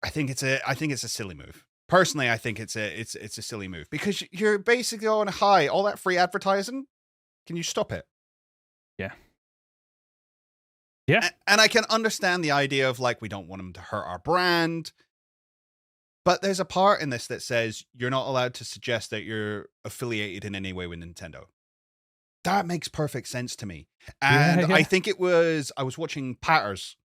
[SPEAKER 2] think it's a silly move. Personally, I think it's a silly move, because you're basically on high, all that free advertising. Can you stop it?
[SPEAKER 1] Yeah.
[SPEAKER 2] And I can understand the idea of, like, we don't want them to hurt our brand. But there's a part in this that says you're not allowed to suggest that you're affiliated in any way with Nintendo. That makes perfect sense to me. And I think I was watching Patters,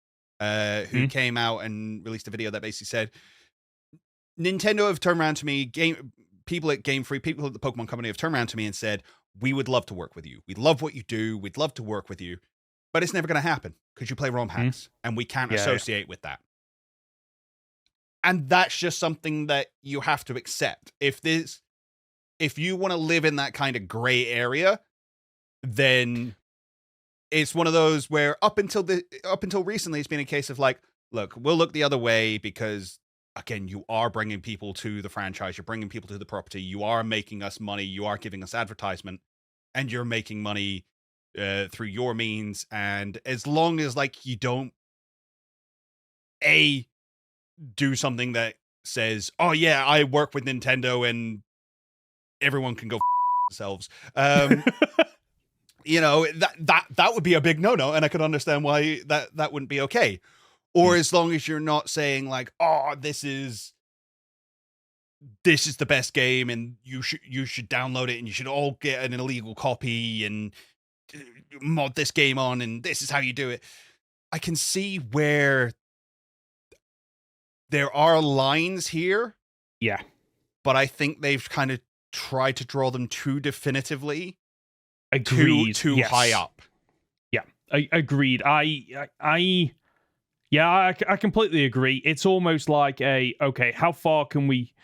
[SPEAKER 2] who came out and released a video that basically said, Nintendo have turned around to me, people at Gamefreak, people at the Pokemon company have turned around to me and said, we would love to work with you. We love what you do. We'd love to work with you. But it's never going to happen because you play ROM hacks and we can't associate with that. And that's just something that you have to accept. If you want to live in that kind of gray area, then it's one of those where up until recently, it's been a case of like, look, we'll look the other way because again, you are bringing people to the franchise, you're bringing people to the property, you are making us money, you are giving us advertisement, and you're making money through your means. And as long as like you don't do something that says, oh yeah, I work with Nintendo and everyone can go themselves, you know, that would be a big no-no, and I could understand why that wouldn't be okay. Or as long as you're not saying like, oh, this is the best game and you should download it and you should all get an illegal copy and mod this game on and this is how you do it. I can see where there are lines here.
[SPEAKER 1] Yeah.
[SPEAKER 2] But I think they've kind of tried to draw them too definitively.
[SPEAKER 1] Agreed.
[SPEAKER 2] Too
[SPEAKER 1] yes.
[SPEAKER 2] high up.
[SPEAKER 1] Yeah. Agreed. I completely agree. It's almost like okay, how far can we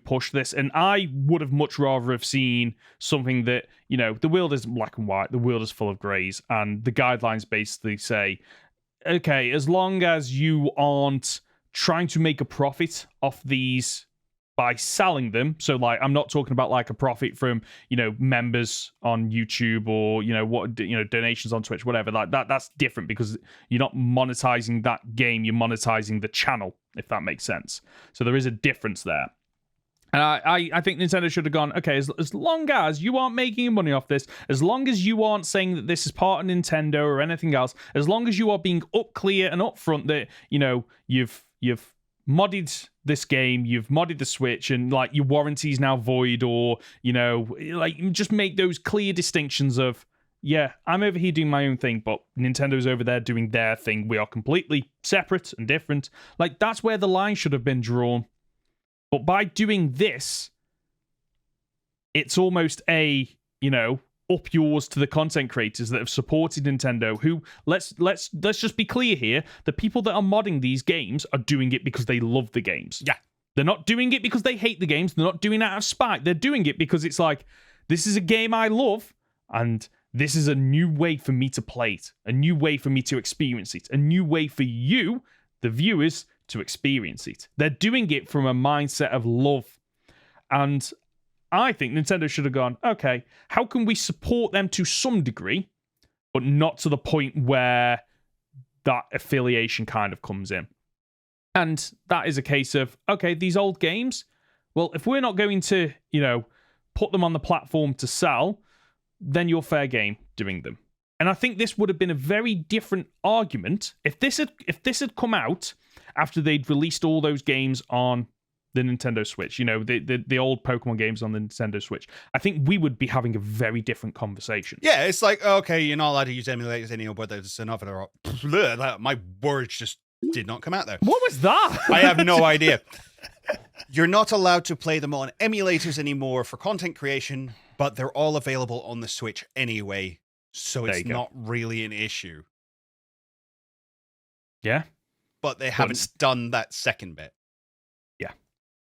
[SPEAKER 1] push this? And I would have much rather have seen something that, you know, the world isn't black and white, the world is full of grays, and the guidelines basically say, okay, as long as you aren't trying to make a profit off these by selling them. So like, I'm not talking about like a profit from, you know, members on YouTube or, you know, what, you know, donations on Twitch, whatever. Like that's different because you're not monetizing that game, you're monetizing the channel, if that makes sense. So there is a difference there. And I think Nintendo should have gone, okay, as long as you aren't making money off this, as long as you aren't saying that this is part of Nintendo or anything else, as long as you are being clear and upfront that, you know, you've modded this game, you've modded the Switch, and like your warranty's now void, or, you know, like just make those clear distinctions of, yeah, I'm over here doing my own thing, but Nintendo's over there doing their thing. We are completely separate and different. Like, that's where the line should have been drawn. But by doing this, it's almost you know, up yours to the content creators that have supported Nintendo, who, let's just be clear here, the people that are modding these games are doing it because they love the games.
[SPEAKER 2] Yeah.
[SPEAKER 1] They're not doing it because they hate the games. They're not doing it out of spite. They're doing it because it's like, this is a game I love, and this is a new way for me to play it, a new way for me to experience it, a new way for you, the viewers, to experience it. They're doing it from a mindset of love. And I think Nintendo should have gone, okay, how can we support them to some degree, but not to the point where that affiliation kind of comes in? And that is a case of, okay, these old games, well, if we're not going to, you know, put them on the platform to sell, then you're fair game doing them. And I think this would have been a very different argument if this had come out after they'd released all those games on the Nintendo Switch, you know, the old Pokemon games on the Nintendo Switch. I think we would be having a very different conversation.
[SPEAKER 2] Yeah, it's like, okay, you're not allowed to use emulators anymore, but there's another... My words just did not come out there.
[SPEAKER 1] What was that?
[SPEAKER 2] I have no idea. You're not allowed to play them on emulators anymore for content creation, but they're all available on the Switch anyway, so it's not really an issue.
[SPEAKER 1] Yeah.
[SPEAKER 2] But they haven't done that second bit.
[SPEAKER 1] Yeah.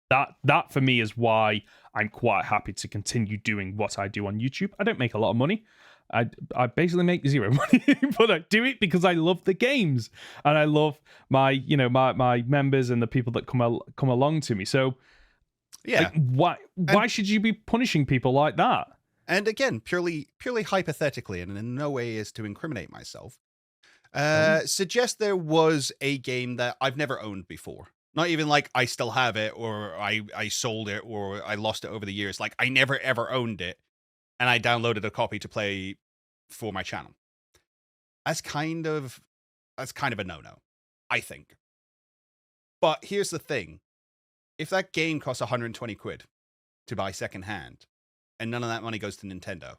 [SPEAKER 1] That for me is why I'm quite happy to continue doing what I do on YouTube. I don't make a lot of money. I basically make zero money, but I do it because I love the games and I love my, you know, my members and the people that come along to me. So
[SPEAKER 2] yeah,
[SPEAKER 1] like, why should you be punishing people like that?
[SPEAKER 2] And again, purely hypothetically, and in no way is to incriminate myself. Suggest there was a game that I've never owned before. Not even like I still have it, or I sold it, or I lost it over the years. Like I never ever owned it, and I downloaded a copy to play for my channel. That's kind of a no-no, I think. But here's the thing. If that game costs 120 quid to buy secondhand, and none of that money goes to Nintendo,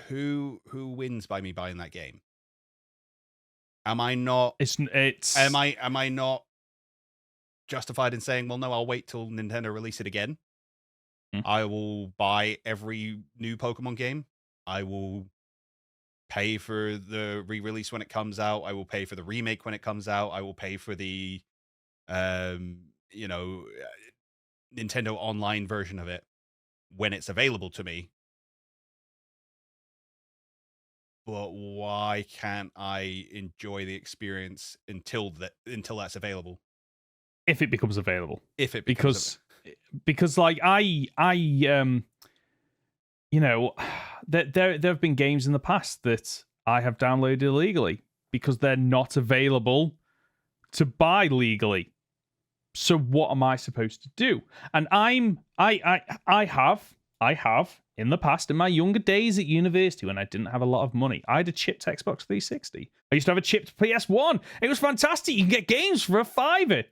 [SPEAKER 2] who wins by me buying that game? Am I not? Am I not justified in saying, well, no, I'll wait till Nintendo release it again. I will buy every new Pokemon game. I will pay for the re-release when it comes out. I will pay for the remake when it comes out. I will pay for the, you know, Nintendo Online version of it when it's available to me. but why can't I enjoy the experience until that's available?
[SPEAKER 1] If it becomes available.
[SPEAKER 2] If it becomes
[SPEAKER 1] because like I you know, there have been games in the past that I have downloaded illegally because they're not available to buy legally. So what am I supposed to do? And I have in the past, in my younger days at university when I didn't have a lot of money, I had a chipped Xbox 360. I used to have a chipped PS1. It was fantastic. You can get games for $5.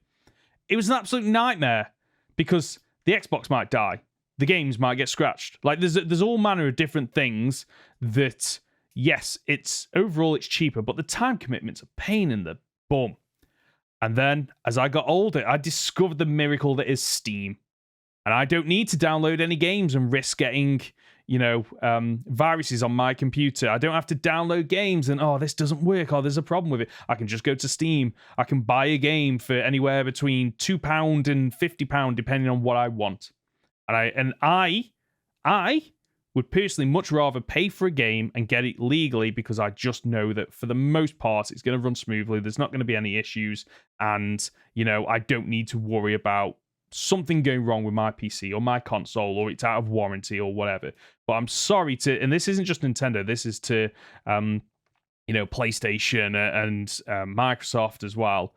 [SPEAKER 1] It was an absolute nightmare because the Xbox might die. The games might get scratched. Like there's all manner of different things that, yes, it's cheaper, but the time commitment's a pain in the bum. And then as I got older, I discovered the miracle that is Steam. And I don't need to download any games and risk getting, viruses on my computer. I don't have to download games and, this doesn't work. There's a problem with it. I can just go to Steam. I can buy a game for anywhere between £2 and £50, depending on what I want. And I would personally much rather pay for a game and get it legally because I just know that for the most part, it's going to run smoothly. There's not going to be any issues. And, I don't need to worry about something going wrong with my PC or my console or it's out of warranty or whatever. But I'm sorry and this isn't just Nintendo, this is to, PlayStation and Microsoft as well.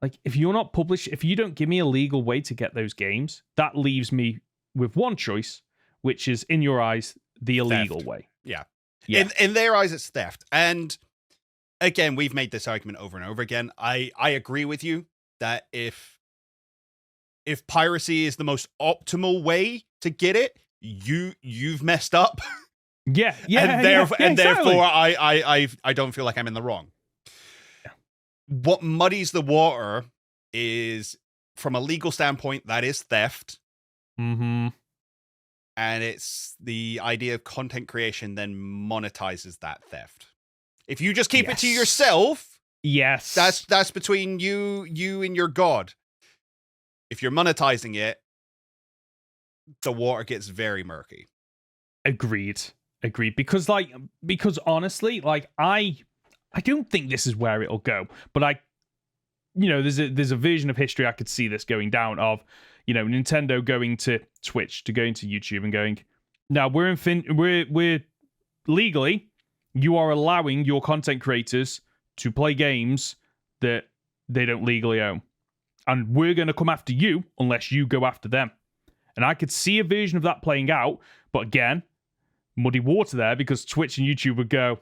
[SPEAKER 1] Like, if you're not published, if you don't give me a legal way to get those games, that leaves me with one choice, which is, in your eyes, the illegal way.
[SPEAKER 2] Yeah. In their eyes, it's theft. And again, we've made this argument over and over again. I agree with you that if piracy is the most optimal way to get it, you've messed up.
[SPEAKER 1] Yeah.
[SPEAKER 2] And
[SPEAKER 1] exactly.
[SPEAKER 2] therefore I don't feel like I'm in the wrong.
[SPEAKER 1] Yeah.
[SPEAKER 2] What muddies the water is, from a legal standpoint, that is theft.
[SPEAKER 1] Mm-hmm.
[SPEAKER 2] And it's the idea of content creation then monetizes that theft. If you just keep it to yourself,
[SPEAKER 1] yes,
[SPEAKER 2] that's between you and your God. If you're monetizing it, the water gets very murky.
[SPEAKER 1] Agreed. Because honestly, like I don't think this is where it'll go. But there's a version of history I could see this going down of, Nintendo going to Twitch, to going to YouTube and going, now we're legally, you are allowing your content creators to play games that they don't legally own. And we're going to come after you unless you go after them. And I could see a version of that playing out, but again, muddy water there because Twitch and YouTube would go,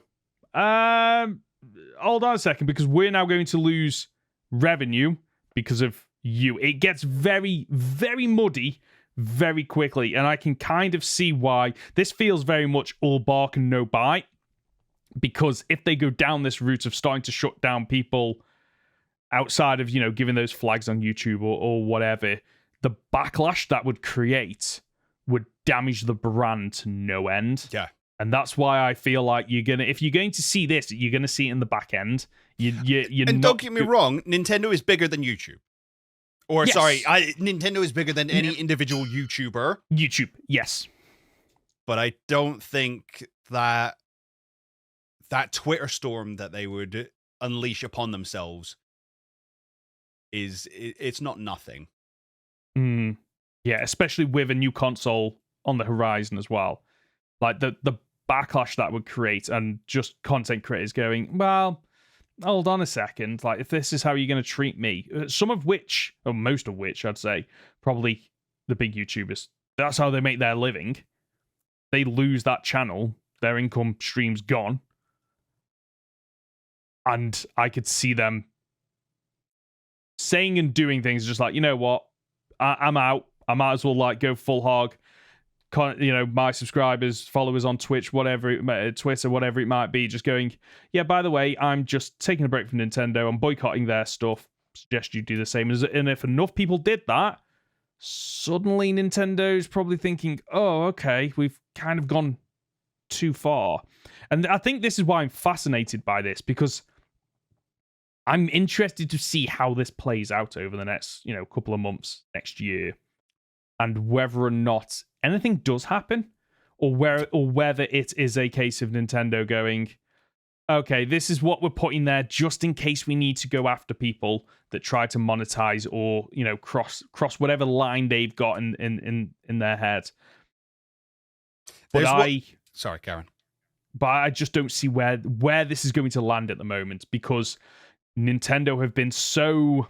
[SPEAKER 1] hold on a second, because we're now going to lose revenue because of you. It gets very, very muddy very quickly, and I can kind of see why this feels very much all bark and no bite, because if they go down this route of starting to shut down people outside of, giving those flags on YouTube or whatever, the backlash that would create would damage the brand to no end.
[SPEAKER 2] Yeah.
[SPEAKER 1] And that's why I feel like if you're going to see this, you're going to see it in the back end. And
[SPEAKER 2] don't get me wrong, Nintendo is bigger than YouTube. Or,
[SPEAKER 1] yes.
[SPEAKER 2] sorry, Nintendo is bigger than any individual YouTuber.
[SPEAKER 1] YouTube, yes.
[SPEAKER 2] But I don't think that Twitter storm that they would unleash upon themselves it's not nothing.
[SPEAKER 1] Yeah, especially with a new console on the horizon as well. Like the backlash that would create, and just content creators going, well, hold on a second, like, if this is how you're going to treat me, some of which, or most of which, I'd say, probably the big YouTubers, that's how they make their living. They lose that channel, their income stream's gone. And I could see them saying and doing things just like, you know what, I'm out. I might as well go full hog. My subscribers, followers on Twitch, Twitter, whatever it might be, just going, yeah, by the way, I'm just taking a break from Nintendo. I'm boycotting their stuff. Suggest you do the same. And if enough people did that, suddenly Nintendo's probably thinking, oh, okay, we've kind of gone too far. And I think this is why I'm fascinated by this, because I'm interested to see how this plays out over the next, couple of months, next year, and whether or not anything does happen, or whether it is a case of Nintendo going, okay, this is what we're putting there just in case we need to go after people that try to monetize or, cross whatever line they've got in their head. But
[SPEAKER 2] Sorry, Karen.
[SPEAKER 1] But I just don't see where this is going to land at the moment, because Nintendo have been so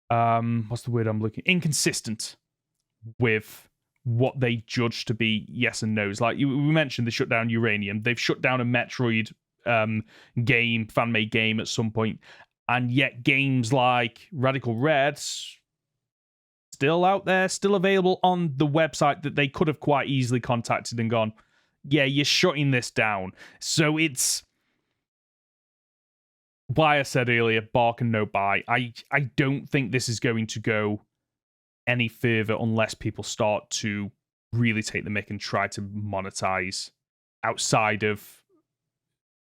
[SPEAKER 1] what's the word I'm looking? Inconsistent with what they judge to be yes and no's. Like we mentioned, they shut down Uranium. They've shut down a Metroid fan-made game at some point, and yet games like Radical Red's still out there, still available on the website that they could have quite easily contacted and gone, yeah, you're shutting this down. So it's why I said earlier, bark and no bite. I don't think this is going to go any further unless people start to really take the mick and try to monetize outside of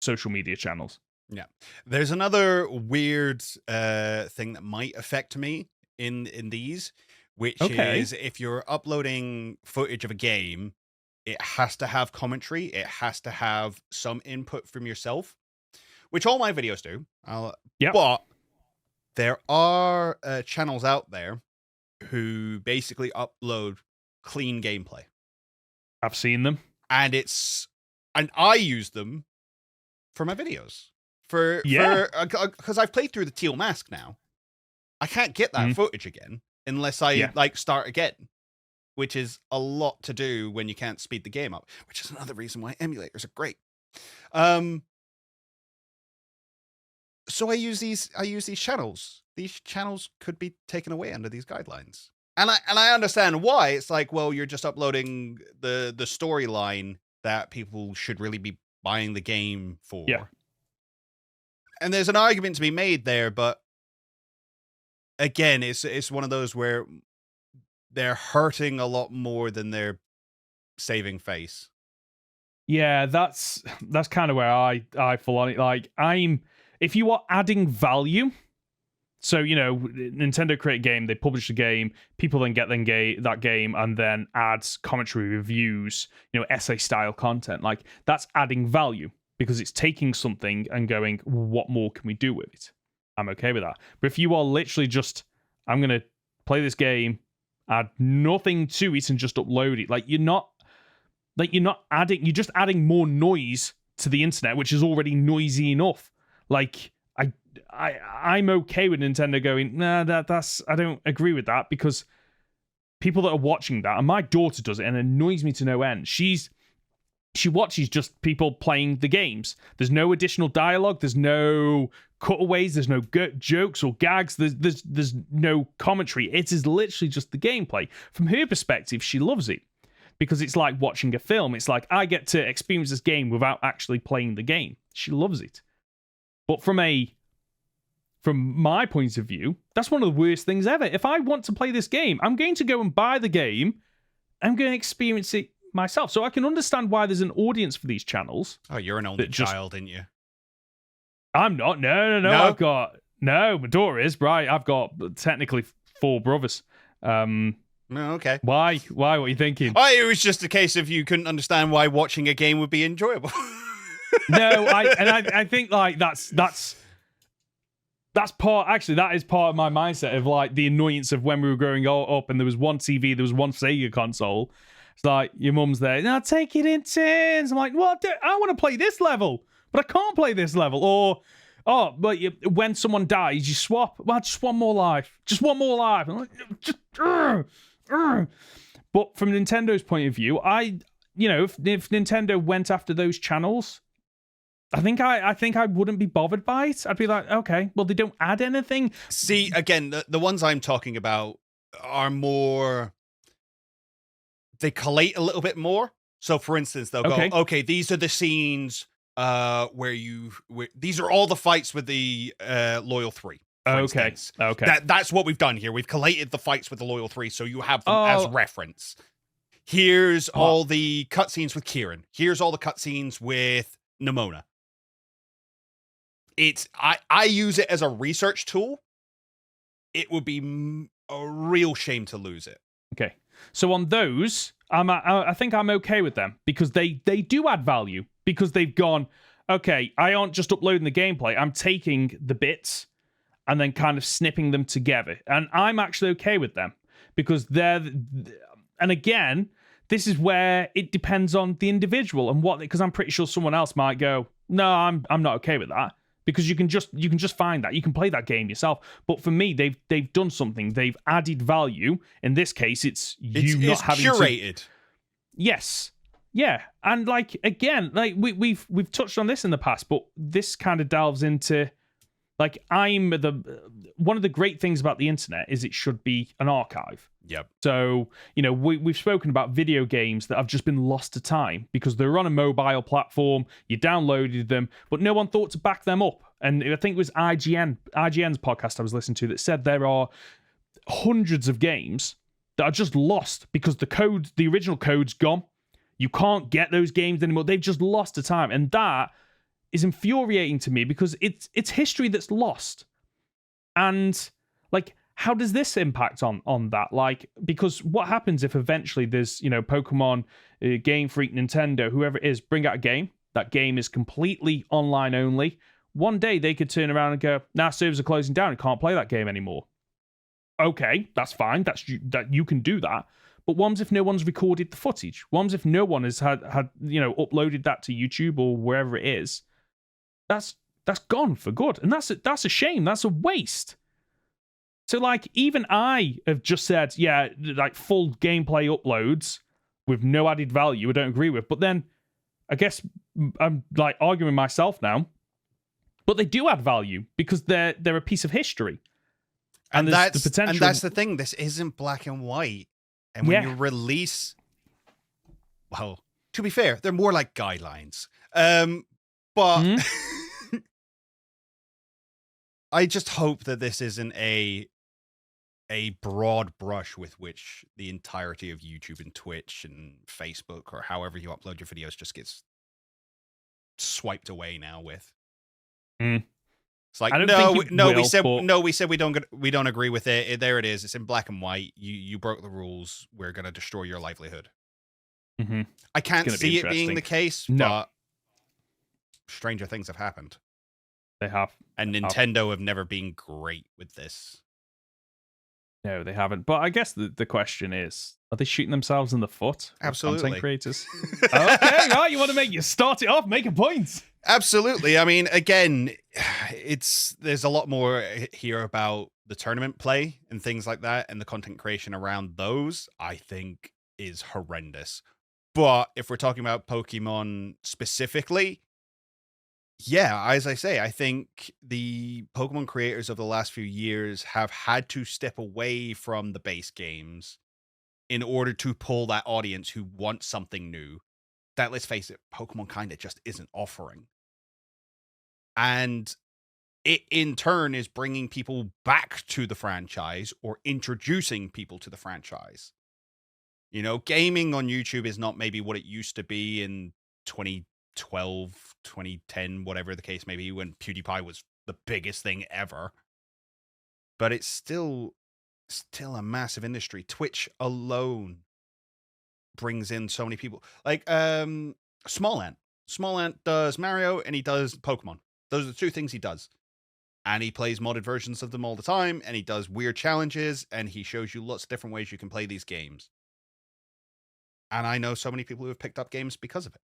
[SPEAKER 1] social media channels.
[SPEAKER 2] Yeah. There's another weird thing that might affect me in these, which is if you're uploading footage of a game, it has to have commentary. It has to have some input from yourself, which all my videos do. But there are channels out there who basically upload clean gameplay.
[SPEAKER 1] I've seen them. And
[SPEAKER 2] I use them for my videos. Because I've played through the Teal Mask now. I can't get that footage again unless I start again, which is a lot to do when you can't speed the game up, which is another reason why emulators are great. So I use these channels. These channels could be taken away under these guidelines. And I understand why. It's like, well, you're just uploading the storyline that people should really be buying the game for.
[SPEAKER 1] Yeah.
[SPEAKER 2] And there's an argument to be made there, but again, it's one of those where they're hurting a lot more than they're saving face.
[SPEAKER 1] Yeah, that's kind of where I fall on it. Like, if you are adding value, so, Nintendo create a game, they publish a game, people then get that game and then adds commentary, reviews, essay-style content. Like, that's adding value because it's taking something and going, what more can we do with it? I'm okay with that. But if you are literally just, I'm going to play this game, add nothing to it and just upload it, you're not adding, you're just adding more noise to the internet, which is already noisy enough. I'm okay with Nintendo going, nah, I don't agree with that, because people that are watching that, and my daughter does it, and it annoys me to no end. She watches just people playing the games. There's no additional dialogue. There's no cutaways. There's no jokes or gags. There's no commentary. It is literally just the gameplay. From her perspective, she loves it because it's like watching a film. It's like, I get to experience this game without actually playing the game. She loves it. But from my point of view, that's one of the worst things ever. If I want to play this game, I'm going to go and buy the game. I'm going to experience it myself. So I can understand why there's an audience for these channels.
[SPEAKER 2] Oh, you're an only child, aren't you?
[SPEAKER 1] I'm not. No. My daughter is, right. I've got technically 4 brothers.
[SPEAKER 2] No, okay.
[SPEAKER 1] Why? What are you thinking?
[SPEAKER 2] Oh, it was just a case of you couldn't understand why watching a game would be enjoyable.
[SPEAKER 1] No, I think that's part. Actually, that is part of my mindset of the annoyance of when we were growing up and there was one TV, there was one Sega console. It's like your mum's there. Now take it in turns. I'm like, well, I want to play this level, but I can't play this level. Or but when someone dies, you swap. Well, just one more life. Just one more life. I'm like, But from Nintendo's point of view, if Nintendo went after those channels, I think I wouldn't be bothered by it. I'd be like, okay, well, they don't add anything.
[SPEAKER 2] See, again, the ones I'm talking about are more, they collate a little bit more. So, for instance, they'll go, okay, these are the scenes where these are all the fights with the Loyal 3.
[SPEAKER 1] Okay.
[SPEAKER 2] That's what we've done here. We've collated the fights with the Loyal 3, so you have them as reference. Here's all the cutscenes with Kieran. Here's all the cutscenes with Nimona. I use it as a research tool. It would be a real shame to lose it.
[SPEAKER 1] Okay. So on those, I think I'm okay with them because they do add value, because they've gone, okay, I aren't just uploading the gameplay. I'm taking the bits and then kind of snipping them together. And I'm actually okay with them because and again, this is where it depends on the individual and because I'm pretty sure someone else might go, no, I'm not okay with that, because you can just find that. You can play that game yourself. But for me, they've done something. They've added value. In this case, it's not having
[SPEAKER 2] curated.
[SPEAKER 1] Yes. Yeah. And like, again, like we've touched on this in the past, but this kind of delves into, like, one of the great things about the internet is it should be an archive.
[SPEAKER 2] Yep.
[SPEAKER 1] So, we've spoken about video games that have just been lost to time because they're on a mobile platform, you downloaded them, but no one thought to back them up. And I think it was IGN's podcast I was listening to that said there are hundreds of games that are just lost because the original code's gone. You can't get those games anymore. They've just lost to time. And that is infuriating to me because it's history that's lost. And like, how does this impact on that? Like, because what happens if eventually there's, Pokemon, Gamefreak, Nintendo, whoever it is, bring out a game. That game is completely online only. One day they could turn around and go, nah, servers are closing down. You can't play that game anymore. Okay, that's fine. That you can do that. But what if no one's recorded the footage? What if no one has had uploaded that to YouTube or wherever it is? That's gone for good. And that's a shame. That's a waste. So, like, even I have just said, yeah, like, full gameplay uploads with no added value I don't agree with. But then, I guess I'm, like, arguing myself now. But they do add value because they're a piece of history.
[SPEAKER 2] And that's the potential. And that's the thing. This isn't black and white. And when you release... Well, to be fair, they're more like guidelines. But... I just hope that this isn't a broad brush with which the entirety of YouTube and Twitch and Facebook or however you upload your videos just gets swiped away now with. It's like, we said we don't agree with it. There it is. It's in black and white. You broke the rules. We're going to destroy your livelihood. I can't see it being the case, but stranger things have happened.
[SPEAKER 1] They have.
[SPEAKER 2] And Nintendo have never been great with this.
[SPEAKER 1] No, they haven't. But I guess the question is, are they shooting themselves in the foot?
[SPEAKER 2] Absolutely.
[SPEAKER 1] Content creators? Okay, right. You want to start it off, make a point.
[SPEAKER 2] Absolutely. I mean, again, there's a lot more here about the tournament play and things like that, and the content creation around those, I think, is horrendous. But if we're talking about Pokemon specifically, yeah, as I say, I think the Pokemon creators of the last few years have had to step away from the base games in order to pull that audience who wants something new that, let's face it, Pokemon kind of just isn't offering. And it, in turn, is bringing people back to the franchise or introducing people to the franchise. Gaming on YouTube is not maybe what it used to be in 2012, 2010, whatever the case may be, when PewDiePie was the biggest thing ever. But it's still a massive industry. Twitch alone brings in so many people. Like Small Ant. Small Ant does Mario and he does Pokemon. Those are the two things he does. And he plays modded versions of them all the time, and he does weird challenges, and he shows you lots of different ways you can play these games. And I know so many people who have picked up games because of it.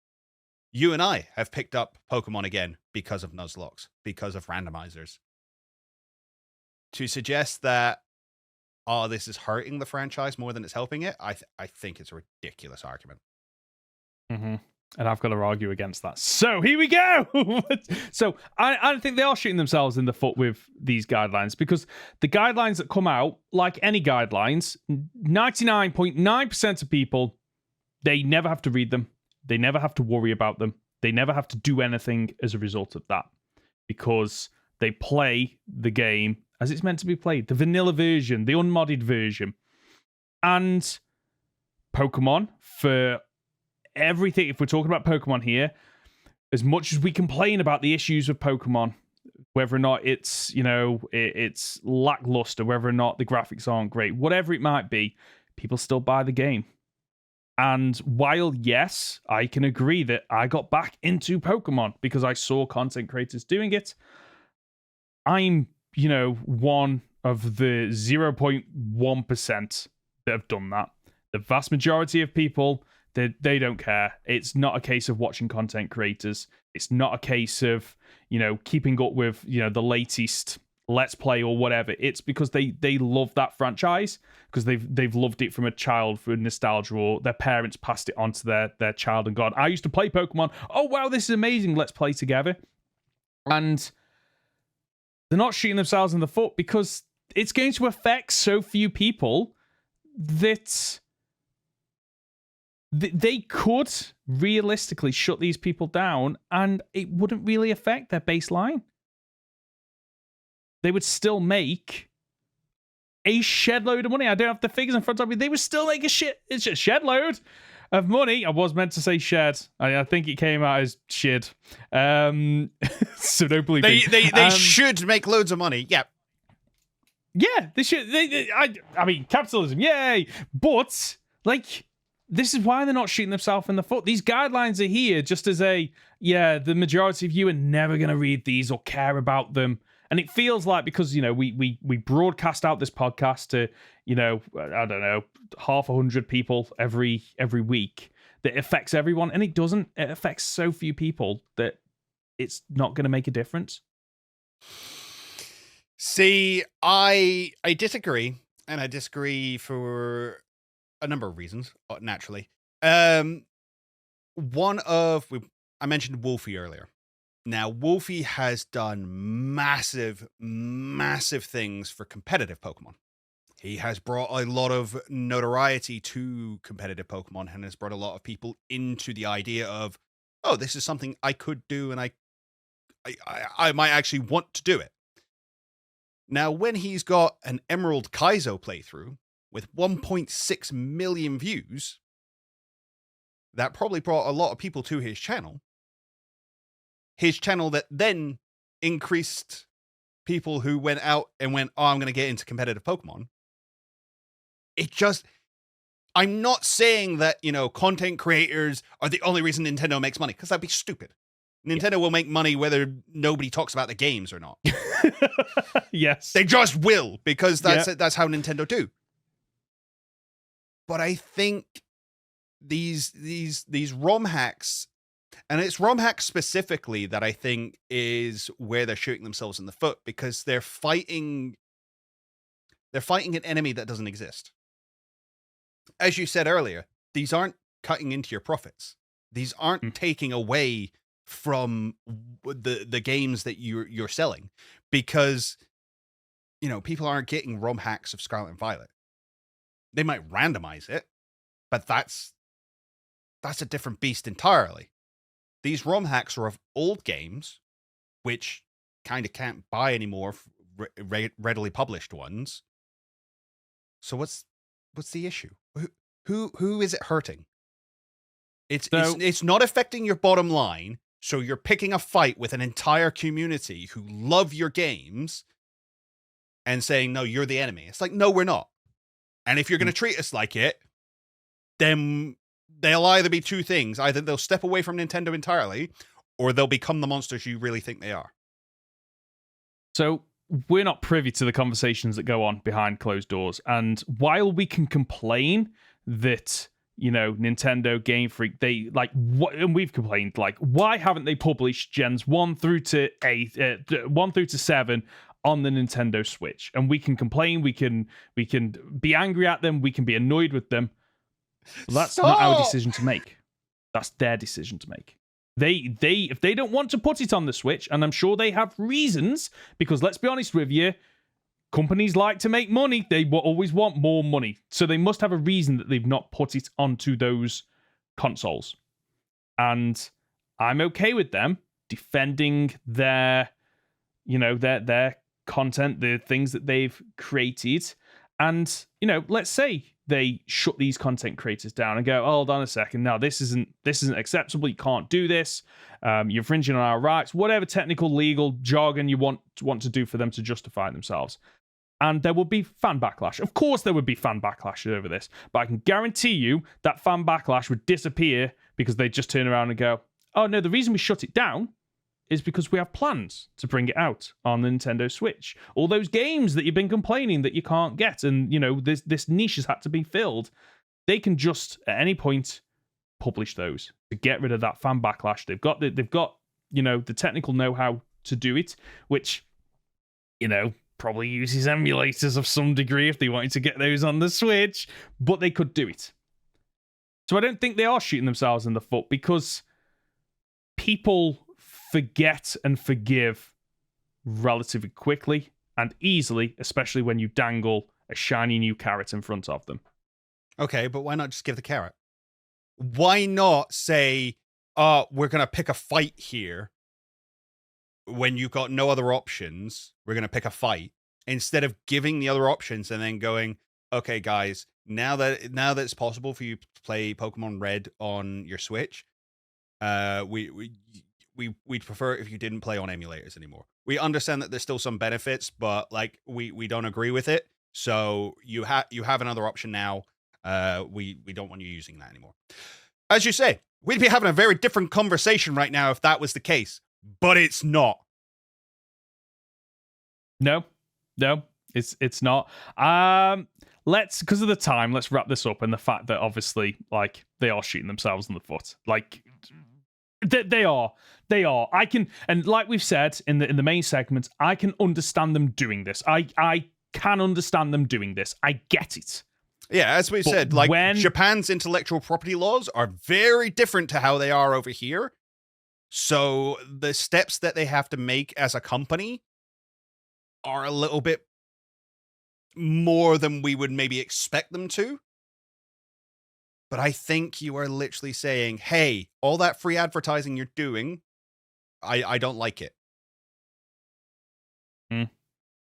[SPEAKER 2] You and I have picked up Pokemon again because of nuzlocks, because of randomizers. To suggest that, this is hurting the franchise more than it's helping it, I think it's a ridiculous argument.
[SPEAKER 1] Mm-hmm. And I've got to argue against that. So here we go. So I think they are shooting themselves in the foot with these guidelines, because the guidelines that come out, like any guidelines, 99.9% of people, they never have to read them. They never have to worry about them. They never have to do anything as a result of that, because they play the game as it's meant to be played. The vanilla version, the unmodded version. And Pokemon, for everything, if we're talking about Pokemon here, as much as we complain about the issues of Pokemon, whether or not it's, it's lackluster, whether or not the graphics aren't great, whatever it might be, people still buy the game. And while, yes, I can agree that I got back into Pokemon because I saw content creators doing it, I'm, one of the 0.1% that have done that. The vast majority of people, they don't care. It's not a case of watching content creators. It's not a case of, keeping up with, the latest Let's Play or whatever. It's because they love that franchise because they've loved it from a child for nostalgia, or their parents passed it on to their child and gone, I used to play Pokemon. Oh, wow, this is amazing. Let's play together. And they're not shooting themselves in the foot because it's going to affect so few people that they could realistically shut these people down and it wouldn't really affect their baseline. They would still make a shed load of money. I don't have the figures in front of me. They would still make it's a shed load of money. I was meant to say shed. I think it came out as shid. So don't believe me.
[SPEAKER 2] They should make loads of money. Yeah.
[SPEAKER 1] Yeah, they should. I mean, capitalism, yay! But, this is why they're not shooting themselves in the foot. These guidelines are here just as the majority of you are never going to read these or care about them. And it feels like because, we broadcast out this podcast to, I don't know, 100 people every week, that it affects everyone. And it doesn't. It affects so few people that it's not going to make a difference.
[SPEAKER 2] See, I disagree, and I disagree for a number of reasons, naturally. I mentioned Wolfie earlier. Now, Wolfie has done massive, massive things for competitive Pokemon. He has brought a lot of notoriety to competitive Pokemon and has brought a lot of people into the idea of, oh, this is something I could do and I might actually want to do it. Now, when he's got an Emerald Kaizo playthrough with 1.6 million views, that probably brought a lot of people to his channel. His channel that then increased people who went out and went, oh, I'm going to get into competitive Pokemon. I'm not saying that, content creators are the only reason Nintendo makes money, because that'd be stupid. Nintendo will make money whether nobody talks about the games or not.
[SPEAKER 1] Yes.
[SPEAKER 2] They just will, because that's how Nintendo do. But I think these ROM hacks, and it's ROM hacks specifically that I think is where they're shooting themselves in the foot, because they're fighting an enemy that doesn't exist. As you said earlier, these aren't cutting into your profits. These aren't taking away from the games that you're selling, because people aren't getting ROM hacks of Scarlet and Violet. They might randomize it, but that's a different beast entirely. These ROM hacks are of old games, which kind of can't buy anymore, readily published ones. So what's the issue? Who is it hurting? It's not affecting your bottom line. So you're picking a fight with an entire community who love your games and saying, no, you're the enemy. It's like, no, we're not. And if you're going to treat us like it, then they'll either be two things. Either they'll step away from Nintendo entirely, or they'll become the monsters you really think they are.
[SPEAKER 1] So we're not privy to the conversations that go on behind closed doors. And while we can complain that, Nintendo, Gamefreak, they and we've complained, why haven't they published gens 1 through to 7 on the Nintendo Switch? And we can complain, we can be angry at them, we can be annoyed with them. But that's not our decision to make. That's their decision to make. If they don't want to put it on the Switch, and I'm sure they have reasons, because let's be honest with you, companies like to make money. They will always want more money. So they must have a reason that they've not put it onto those consoles. And I'm okay with them defending their content, the things that they've created. And, let's say they shut these content creators down and go, oh, hold on a second, now this isn't acceptable, you can't do this, you're infringing on our rights, whatever technical legal jargon you want to do for them to justify themselves. And there will be fan backlash. Of course, there would be fan backlash over this. But I can guarantee you that fan backlash would disappear because they just turn around and go, oh, no, the reason we shut it down is because we have plans to bring it out on the Nintendo Switch. All those games that you've been complaining that you can't get and, this niche has had to be filled. They can just, at any point, publish those to get rid of that fan backlash. They've got the technical know-how to do it, which, probably uses emulators of some degree if they wanted to get those on the Switch, but they could do it. So I don't think they are shooting themselves in the foot because people forget and forgive relatively quickly and easily, especially when you dangle a shiny new carrot in front of them.
[SPEAKER 2] Okay, but why not just give the carrot? Why not say, we're going to pick a fight here when you've got no other options? We're going to pick a fight instead of giving the other options and then going, okay, guys, now that it's possible for you to play Pokemon Red on your Switch, we'd prefer it if you didn't play on emulators anymore. We understand that there's still some benefits, but like we don't agree with it. So you have another option now. We don't want you using that anymore. As you say, we'd be having a very different conversation right now if that was the case, but it's not.
[SPEAKER 1] No, it's not. Because of the time, let's wrap this up and the fact that obviously, like, they are shooting themselves in the foot. Like, they are. I can, and like we've said in the main segment, I can understand them doing this. I can understand them doing this. I get it.
[SPEAKER 2] Yeah, as we said, like Japan's intellectual property laws are very different to how they are over here. So the steps that they have to make as a company are a little bit more than we would maybe expect them to. But I think you are literally saying, hey, all that free advertising you're doing, I don't like it.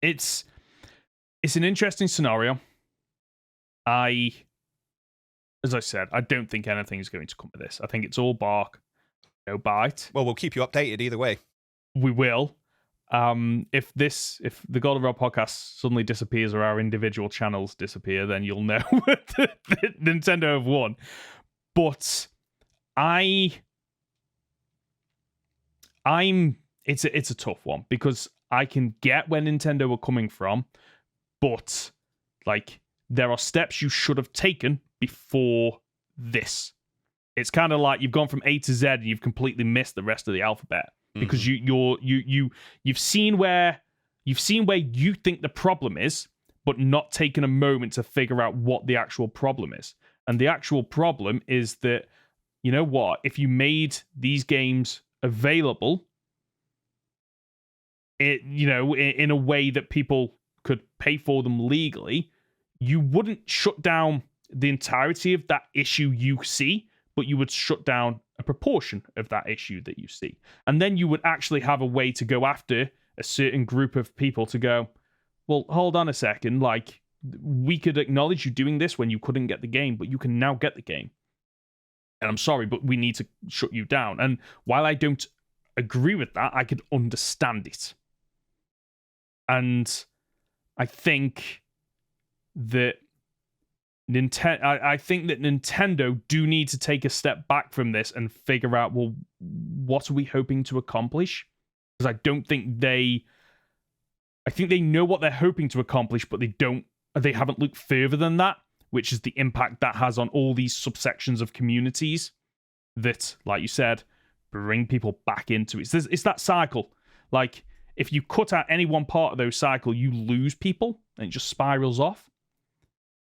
[SPEAKER 1] It's an interesting scenario. As I said, I don't think anything's going to come of this. I think it's all bark, no bite.
[SPEAKER 2] Well, we'll keep you updated either way.
[SPEAKER 1] We will. If the Goldenrod Podcast suddenly disappears or our individual channels disappear, then you'll know that Nintendo have won. But it's a tough one because I can get where Nintendo were coming from, but like there are steps you should have taken before this. It's kind of like you've gone from A to Z and you've completely missed the rest of the alphabet. Because you've seen where you think the problem is, but not taken a moment to figure out what the actual problem is. And the actual problem is that, you know what, if you made these games available, in a way that people could pay for them legally, you wouldn't shut down the entirety of that issue you see, but you would shut down a proportion of that issue that you see. And then you would actually have a way to go after a certain group of people to go, well, hold on a second, like, we could acknowledge you doing this when you couldn't get the game, but you can now get the game. And I'm sorry, but we need to shut you down. And while I don't agree with that, I could understand it. And I think that Nintendo do need to take a step back from this and figure out, well, what are we hoping to accomplish? Because I think they know what they're hoping to accomplish, but they haven't looked further than that, which is the impact that has on all these subsections of communities that, like you said, bring people back into it. It's that cycle. Like, if you cut out any one part of those cycle, you lose people and it just spirals off.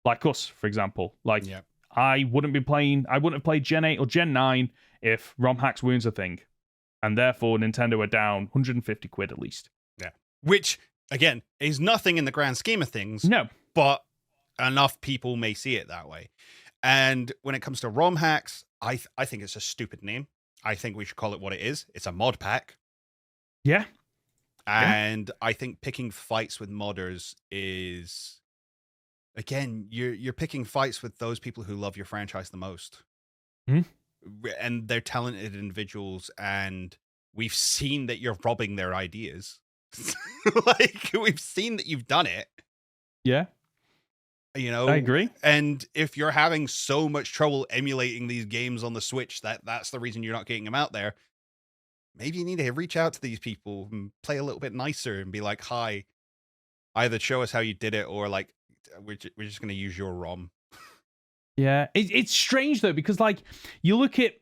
[SPEAKER 1] Like us, for example. Like, yeah. I wouldn't have played Gen 8 or Gen 9 if ROM hacks weren't a thing. And therefore, Nintendo are down 150 quid at least.
[SPEAKER 2] Yeah. Which, again, is nothing in the grand scheme of things.
[SPEAKER 1] No.
[SPEAKER 2] But enough people may see it that way. And when it comes to ROM hacks, I think it's a stupid name. I think we should call it what it is. It's a mod pack.
[SPEAKER 1] Yeah.
[SPEAKER 2] And I think picking fights with modders is... Again, you're picking fights with those people who love your franchise the most. And they're talented individuals, and we've seen that you're robbing their ideas. Like, we've seen that you've done it.
[SPEAKER 1] Yeah.
[SPEAKER 2] You know,
[SPEAKER 1] I agree.
[SPEAKER 2] And if you're having so much trouble emulating these games on the Switch, that's the reason you're not getting them out there. Maybe you need to reach out to these people and play a little bit nicer and be like, hi, either show us how you did it or like, we're just going to use your ROM.
[SPEAKER 1] Yeah. It's strange though, because like you look at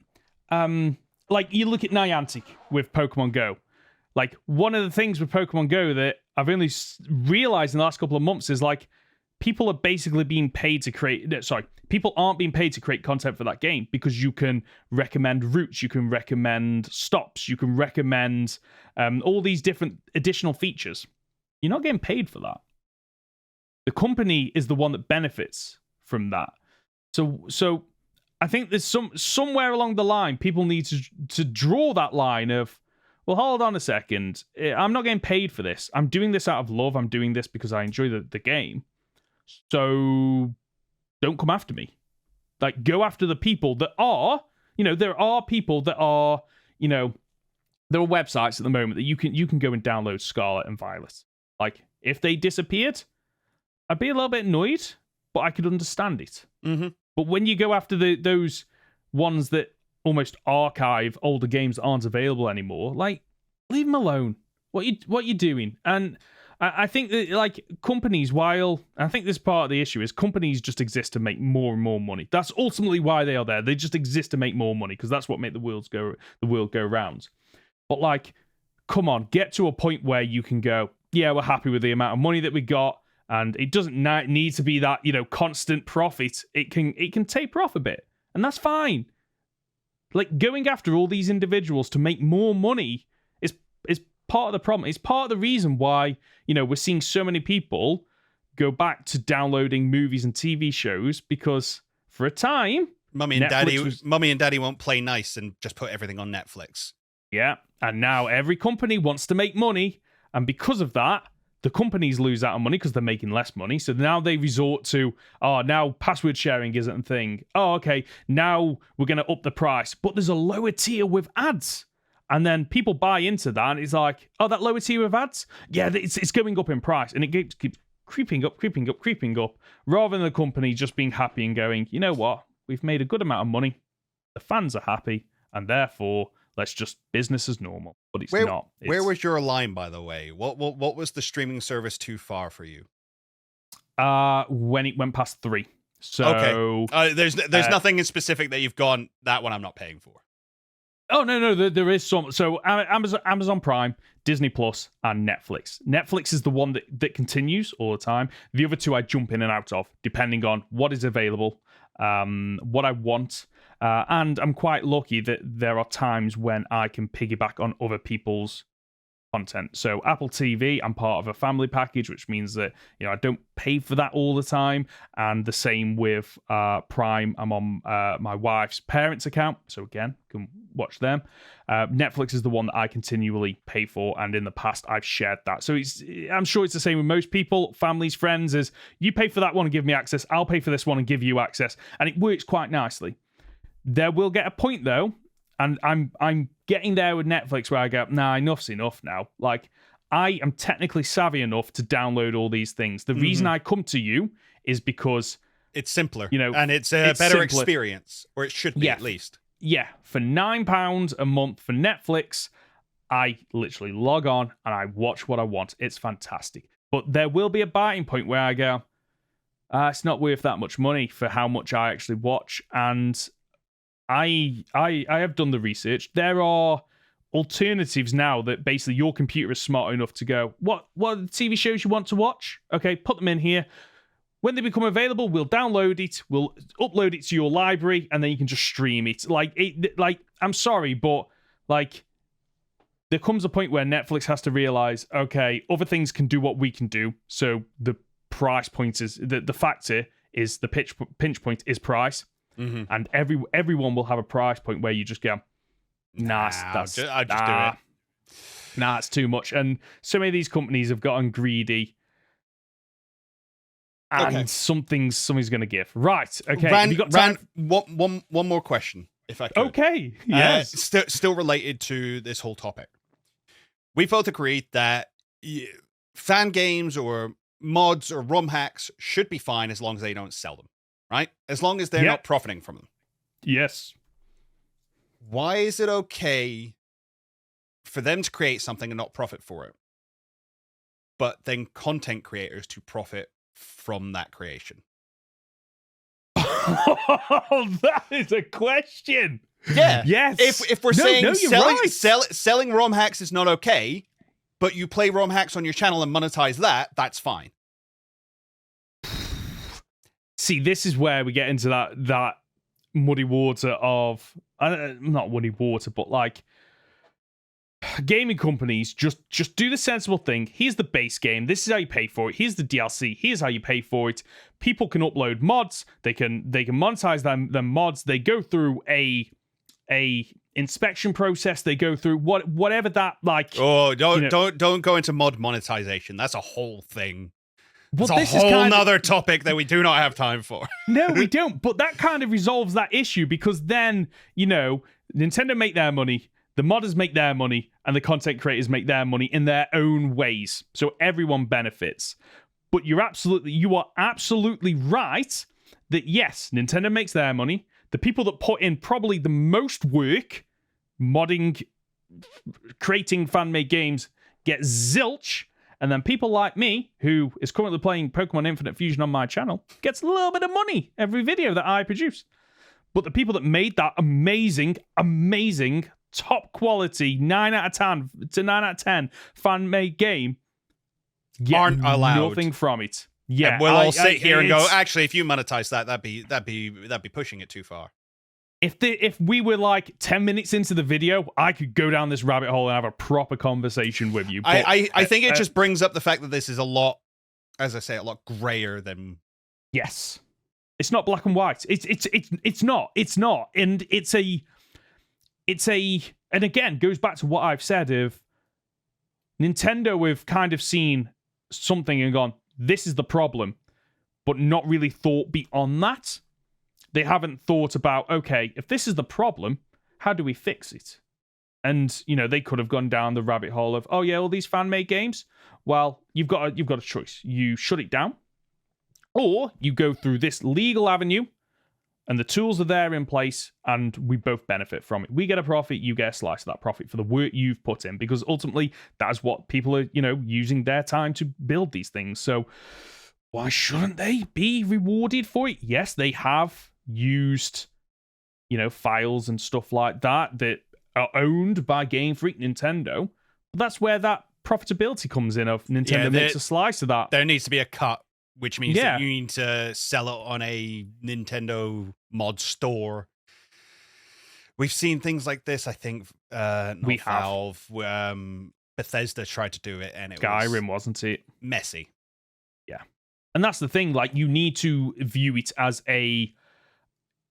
[SPEAKER 1] Niantic with Pokemon Go. Like one of the things with Pokemon Go that I've only realized in the last couple of months is like, people are basically being paid to create. Sorry, people aren't being paid to create content for that game because you can recommend routes, you can recommend stops, you can recommend all these different additional features. You're not getting paid for that. The company is the one that benefits from that. So I think there's somewhere along the line people need to draw that line of, well, hold on a second. I'm not getting paid for this. I'm doing this out of love. I'm doing this because I enjoy the game. So don't come after me. Like, go after the people that are, there are people that are, there are websites at the moment that you can go and download Scarlet and Violet. Like, if they disappeared, I'd be a little bit annoyed, but I could understand it.
[SPEAKER 2] Mm-hmm.
[SPEAKER 1] But when you go after those ones that almost archive older games that aren't available anymore, like, leave them alone. What you doing? And I think that, like, companies, I think this part of the issue is companies just exist to make more and more money. That's ultimately why they are there. They just exist to make more money because that's what makes the world go round. But, like, come on, get to a point where you can go, yeah, we're happy with the amount of money that we got, and it doesn't need to be that, constant profit. It can taper off a bit, and that's fine. Like, going after all these individuals to make more money is part of the problem. It's part of the reason why, we're seeing so many people go back to downloading movies and TV shows, because for a time,
[SPEAKER 2] Mummy and Daddy won't play nice and just put everything on Netflix.
[SPEAKER 1] Yeah, and now every company wants to make money, and because of that, the companies lose out on money because they're making less money. So now they resort to, now password sharing isn't a thing. Oh, okay, now we're going to up the price, but there's a lower tier with ads. And then people buy into that, and it's like, that lower tier of ads? Yeah, it's going up in price. And it keeps creeping up, rather than the company just being happy and going, you know what? We've made a good amount of money. The fans are happy, and therefore, let's just business as normal. But it's not.
[SPEAKER 2] Where was your line, by the way? What was the streaming service too far for you?
[SPEAKER 1] When it went past 3. So
[SPEAKER 2] okay. There's nothing in specific that you've gone, that one I'm not paying for.
[SPEAKER 1] Oh, no, there is some. So Amazon Prime, Disney Plus, and Netflix. Netflix is the one that continues all the time. The other two I jump in and out of, depending on what is available, what I want. And I'm quite lucky that there are times when I can piggyback on other people's content. So Apple TV, I'm part of a family package, which means that I don't pay for that all the time. And the same with Prime. I'm on my wife's parents' account, so again, can watch them. Netflix is the one that I continually pay for, and in the past I've shared that. So I'm sure it's the same with most people, families, friends. Is you pay for that one and give me access, I'll pay for this one and give you access, and it works quite nicely. There will get a point though, and I'm getting there with Netflix where I go, nah, enough's enough now. Like, I am technically savvy enough to download all these things. The reason I come to you is because
[SPEAKER 2] it's simpler, and it's a better experience, or it should be, at least.
[SPEAKER 1] Yeah, for £9 a month for Netflix, I literally log on and I watch what I want. It's fantastic. But there will be a biting point where I go, it's not worth that much money for how much I actually watch. And I have done the research. There are alternatives now that basically your computer is smart enough to go, what are the TV shows you want to watch? Okay, put them in here. When they become available, we'll download it, we'll upload it to your library, and then you can just stream it. Like, I'm sorry, but like, there comes a point where Netflix has to realize, okay, other things can do what we can do. So the price point is the factor is the pinch point is price, and everyone will have a price point where you just go, I'll just do it. Nah, it's too much. And so many of these companies have gotten greedy. And something's going to give. Right. Okay.
[SPEAKER 2] Have you got time? One more question, if I could.
[SPEAKER 1] Okay. Yes.
[SPEAKER 2] Still related to this whole topic. We both agreed that fan games or mods or ROM hacks should be fine as long as they don't sell them, right? As long as they're not profiting from them.
[SPEAKER 1] Yes.
[SPEAKER 2] Why is it okay for them to create something and not profit for it, but then content creators to profit from that creation?
[SPEAKER 1] Oh, that is a question.
[SPEAKER 2] Yeah.
[SPEAKER 1] Yes.
[SPEAKER 2] If we're saying selling ROM hacks is not okay, but you play ROM hacks on your channel and monetize that, that's fine.
[SPEAKER 1] See, this is where we get into that muddy water of not muddy water, but like gaming companies just do the sensible thing. Here's the base game. This is how you pay for it. Here's the DLC. Here's how you pay for it. People can upload mods. They can monetize them mods. They go through a inspection process. They go through whatever that like.
[SPEAKER 2] Oh, don't go into mod monetization. That's a whole thing.
[SPEAKER 1] Well,
[SPEAKER 2] it's a whole nother topic that we do not have time for.
[SPEAKER 1] No, we don't. But that kind of resolves that issue because then, Nintendo make their money, the modders make their money, and the content creators make their money in their own ways. So everyone benefits. But you are absolutely right that yes, Nintendo makes their money. The people that put in probably the most work modding, creating fan-made games get zilch. And then people like me, who is currently playing Pokemon Infinite Fusion on my channel, gets a little bit of money every video that I produce. But the people that made that amazing, top quality 9 out of 10 to 9 out of 10 fan-made game
[SPEAKER 2] aren't allowed
[SPEAKER 1] nothing from it. Yeah,
[SPEAKER 2] and we'll all sit here and go, actually, if you monetize that, that'd be pushing it too far.
[SPEAKER 1] If we were like 10 minutes into the video, I could go down this rabbit hole and have a proper conversation with you. But,
[SPEAKER 2] I think it just brings up the fact that this is a lot, as I say, a lot grayer than.
[SPEAKER 1] Yes, it's not black and white. It's not, and it's a, and again goes back to what I've said of Nintendo have kind of seen something and gone, this is the problem, but not really thought beyond that. They haven't thought about, okay, if this is the problem, how do we fix it? And, they could have gone down the rabbit hole of, oh yeah, all these fan-made games. Well, you've got a choice. You shut it down, or you go through this legal avenue, and the tools are there in place, and we both benefit from it. We get a profit, you get a slice of that profit for the work you've put in, because ultimately, that's what people are, using their time to build these things. So why shouldn't they be rewarded for it? Yes, they have used, files and stuff like that are owned by Gamefreak, Nintendo. But that's where that profitability comes in of Nintendo makes a slice of that.
[SPEAKER 2] There needs to be a cut, which means that you need to sell it on a Nintendo mod store. We've seen things like this, I think. Valve. Bethesda tried to do it, and it
[SPEAKER 1] Skyrim, wasn't it?
[SPEAKER 2] Messy.
[SPEAKER 1] Yeah. And that's the thing, like, you need to view it as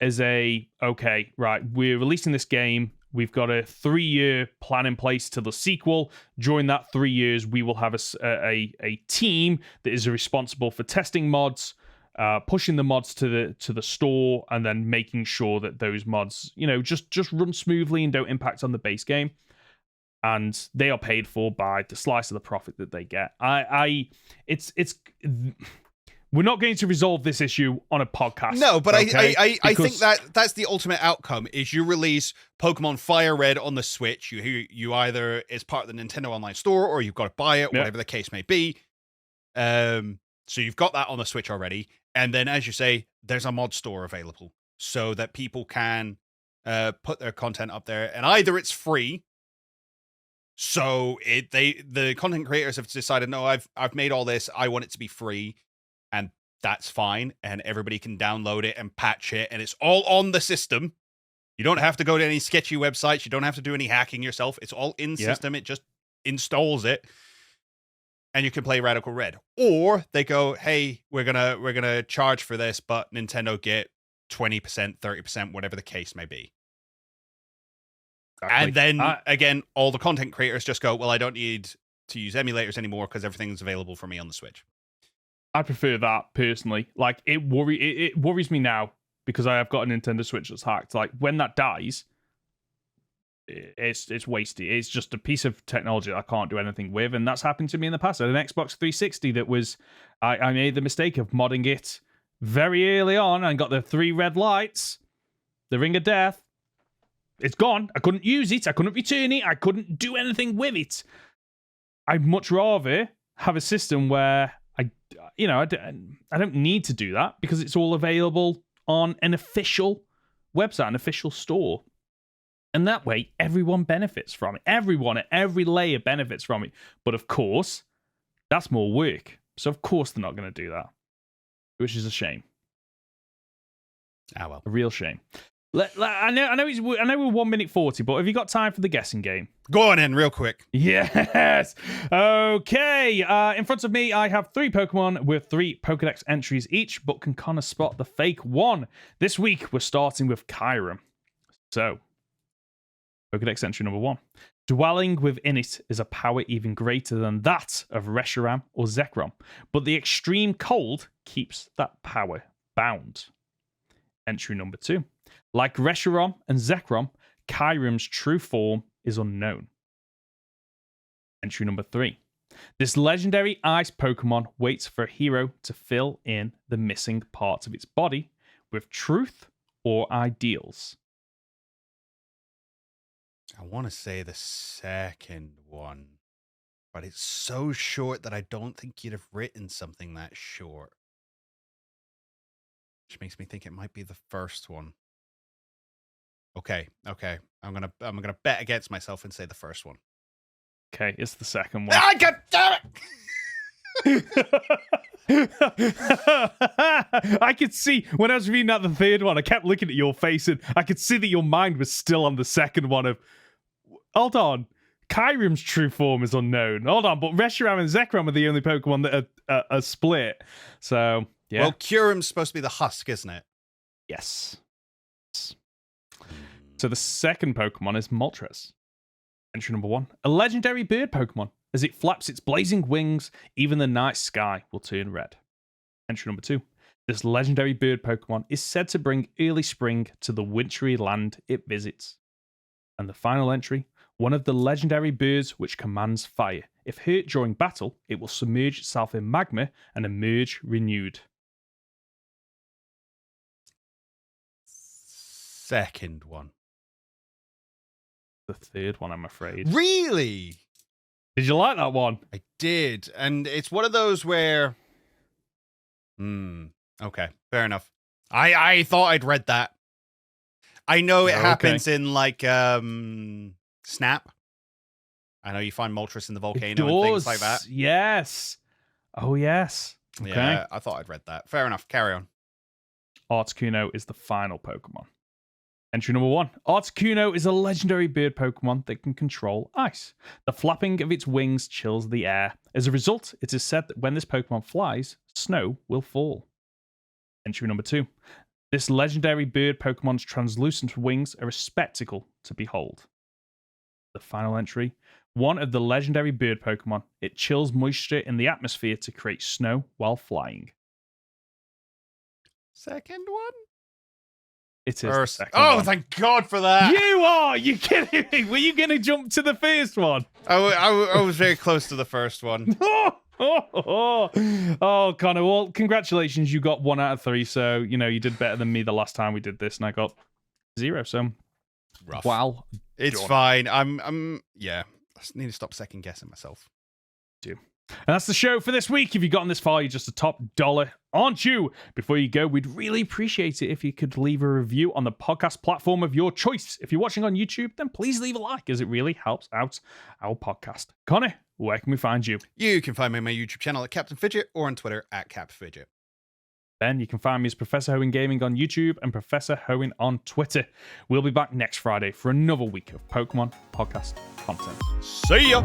[SPEAKER 1] okay, right, we're releasing this game. We've got a 3-year plan in place to the sequel. During that 3 years, we will have a team that is responsible for testing mods, pushing the mods to the store, and then making sure that those mods, just run smoothly and don't impact on the base game. And they are paid for by the slice of the profit that they get. We're not going to resolve this issue on a podcast.
[SPEAKER 2] No, but okay? I think that's the ultimate outcome is you release Pokemon Fire Red on the Switch. You either is part of the Nintendo Online Store or you've got to buy it, whatever the case may be. So you've got that on the Switch already. And then, as you say, there's a mod store available so that people can put their content up there. And either it's free, so the content creators have decided, no, I've made all this, I want it to be free. And that's fine. And everybody can download it and patch it. And it's all on the system. You don't have to go to any sketchy websites. You don't have to do any hacking yourself. It's all in system. It just installs it. And you can play Radical Red. Or they go, hey, we're gonna charge for this, but Nintendo get 20%, 30%, whatever the case may be. Exactly. And then, again, all the content creators just go, well, I don't need to use emulators anymore because everything's available for me on the Switch.
[SPEAKER 1] I prefer that personally. Like it worries me now because I have got a Nintendo Switch that's hacked. Like when that dies, it's wasted. It's just a piece of technology that I can't do anything with, and that's happened to me in the past. I had an Xbox 360 that was I made the mistake of modding it very early on and got the 3 red lights, the ring of death. It's gone. I couldn't use it. I couldn't return it. I couldn't do anything with it. I'd much rather have a system where I don't need to do that because it's all available on an official website, an official store. And that way, everyone benefits from it. Everyone at every layer benefits from it. But of course, that's more work. So of course they're not going to do that, which is a shame.
[SPEAKER 2] Ah, well.
[SPEAKER 1] A real shame. I know we're 1 minute 40, but have you got time for the guessing game?
[SPEAKER 2] Go on in real quick.
[SPEAKER 1] Yes. Okay. In front of me, I have 3 Pokemon with 3 Pokedex entries each, but can Conor spot the fake one? This week, we're starting with Kyurem. So, Pokedex entry number 1. Dwelling within it is a power even greater than that of Reshiram or Zekrom, but the extreme cold keeps that power bound. Entry number 2. Like Reshiram and Zekrom, Kyurem's true form is unknown. Entry number 3. This legendary ice Pokemon waits for a hero to fill in the missing parts of its body with truth or ideals.
[SPEAKER 2] I want to say the second one, but it's so short that I don't think you'd have written something that short. Which makes me think it might be the first one. Okay. I'm gonna bet against myself and say the first one.
[SPEAKER 1] Okay, it's the second one.
[SPEAKER 2] Ah, God damn
[SPEAKER 1] it! I could see when I was reading out the third one, I kept looking at your face and I could see that your mind was still on the second one of, hold on, Kyurem's true form is unknown. Hold on, but Reshiram and Zekrom are the only Pokemon that are split. So, yeah.
[SPEAKER 2] Well, Kyurem's supposed to be the husk, isn't it?
[SPEAKER 1] Yes. So the second Pokemon is Moltres. Entry number 1. A legendary bird Pokemon. As it flaps its blazing wings, even the night sky will turn red. Entry number 2. This legendary bird Pokemon is said to bring early spring to the wintry land it visits. And the final entry. One of the legendary birds which commands fire. If hurt during battle, it will submerge itself in magma and emerge renewed.
[SPEAKER 2] Second one.
[SPEAKER 1] The third one, I'm afraid.
[SPEAKER 2] Really?
[SPEAKER 1] Did you like that one?
[SPEAKER 2] I did. And it's one of those where... Okay, fair enough. I thought I'd read that. I know it happens in, like, Snap. I know you find Moltres in the volcano and things like that.
[SPEAKER 1] Yes. Oh, yes. Okay.
[SPEAKER 2] Yeah, I thought I'd read that. Fair enough. Carry on.
[SPEAKER 1] Articuno is the final Pokemon. Entry number 1. Articuno is a legendary bird Pokemon that can control ice. The flapping of its wings chills the air. As a result, it is said that when this Pokemon flies, snow will fall. Entry number 2. This legendary bird Pokemon's translucent wings are a spectacle to behold. The final entry. One of the legendary bird Pokemon. It chills moisture in the atmosphere to create snow while flying.
[SPEAKER 2] Second one?
[SPEAKER 1] It is the second one.
[SPEAKER 2] Thank God for that.
[SPEAKER 1] You are! You kidding me? Were you going to jump to the first one?
[SPEAKER 2] I was very close to the first one.
[SPEAKER 1] Oh, Conor, well, congratulations. You got 1 out of 3, so, you did better than me the last time we did this, and I got 0, so...
[SPEAKER 2] Rough.
[SPEAKER 1] Wow.
[SPEAKER 2] It's fine. Yeah. I just need to stop second guessing myself.
[SPEAKER 1] And that's the show for this week. If you've gotten this far, you're just a top dollar, aren't you? Before you go, we'd really appreciate it if you could leave a review on the podcast platform of your choice. If you're watching on YouTube, then please leave a like, as it really helps out our podcast. Conor, where can we find you?
[SPEAKER 2] You can find me on my YouTube channel at Captain Fidget or on Twitter at CapFidget.
[SPEAKER 1] Then you can find me as Professor Hoenn Gaming on YouTube and Professor Hoenn on Twitter. We'll be back next Friday for another week of Pokemon podcast content.
[SPEAKER 2] See ya!